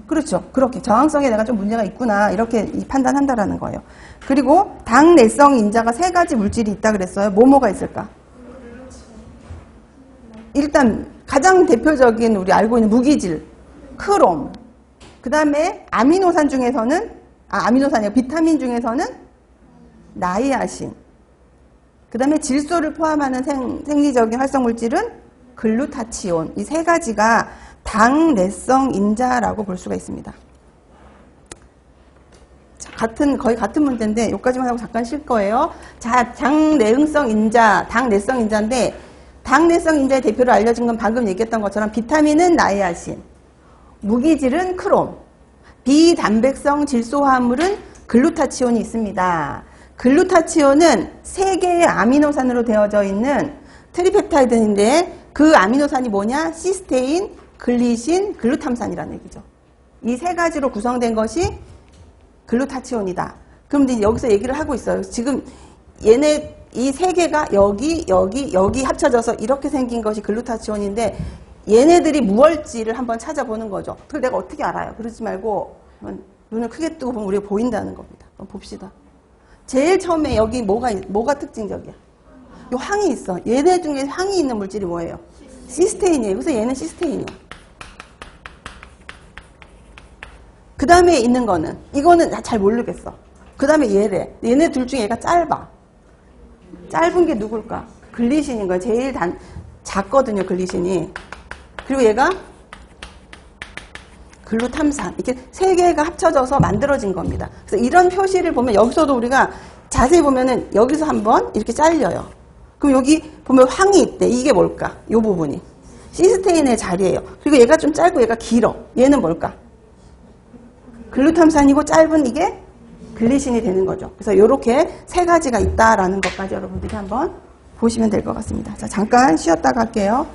그렇죠. 그렇게 저항성에 내가 좀 문제가 있구나 이렇게 판단한다라는 거예요. 그리고 당 내성 인자가 세 가지 물질이 있다 그랬어요. 뭐가 있을까? 일단 가장 대표적인 우리 알고 있는 무기질, 크롬. 그 다음에 아미노산 중에서는 아미노산이요. 비타민 중에서는 나이아신. 그 다음에 질소를 포함하는 생리적인 활성 물질은 글루타치온. 이 세 가지가 당 내성 인자라고 볼 수가 있습니다. 자, 거의 같은 문제인데 여기까지만 하고 잠깐 쉴 거예요. 자, 당 내응성 인자, 당 내성 인자인데 당 내성 인자의 대표로 알려진 건 방금 얘기했던 것처럼 비타민은 나이아신, 무기질은 크롬, 비단백성 질소화합물은 글루타치온이 있습니다. 글루타치온은 3개의 아미노산으로 되어져 있는 트리펩타이드인데 그 아미노산이 뭐냐? 시스테인, 글리신, 글루탐산이라는 얘기죠. 이 세 가지로 구성된 것이 글루타치온이다. 그럼 이제 여기서 얘기를 하고 있어요. 지금 얘네 이 세 개가 여기 합쳐져서 이렇게 생긴 것이 글루타치온인데 얘네들이 무엇일지를 한번 찾아보는 거죠. 그걸 내가 어떻게 알아요? 그러지 말고 눈을 크게 뜨고 보면 우리가 보인다는 겁니다. 한번 봅시다. 제일 처음에 여기 뭐가 특징적이야? 요 항이 있어. 얘네 중에 항이 있는 물질이 뭐예요? 시스테인이에요. 그래서 얘는 시스테인이야. 그 다음에 있는 거는 이거는 잘 모르겠어. 그 다음에 얘네 둘 중에 얘가 짧아. 짧은 게 누굴까? 글리신인 거야. 제일 작거든요, 글리신이. 그리고 얘가 글루탐산. 이렇게 세 개가 합쳐져서 만들어진 겁니다. 그래서 이런 표시를 보면 여기서도 우리가 자세히 보면은 여기서 한번 이렇게 잘려요. 그럼 여기 보면 항이 있대. 이게 뭘까? 이 부분이. 시스테인의 자리예요. 그리고 얘가 좀 짧고 얘가 길어. 얘는 뭘까? 글루탐산이고 짧은 이게 글리신이 되는 거죠. 그래서 이렇게 세 가지가 있다라는 것까지 여러분들이 한번 보시면 될 것 같습니다. 자, 잠깐 쉬었다가 할게요.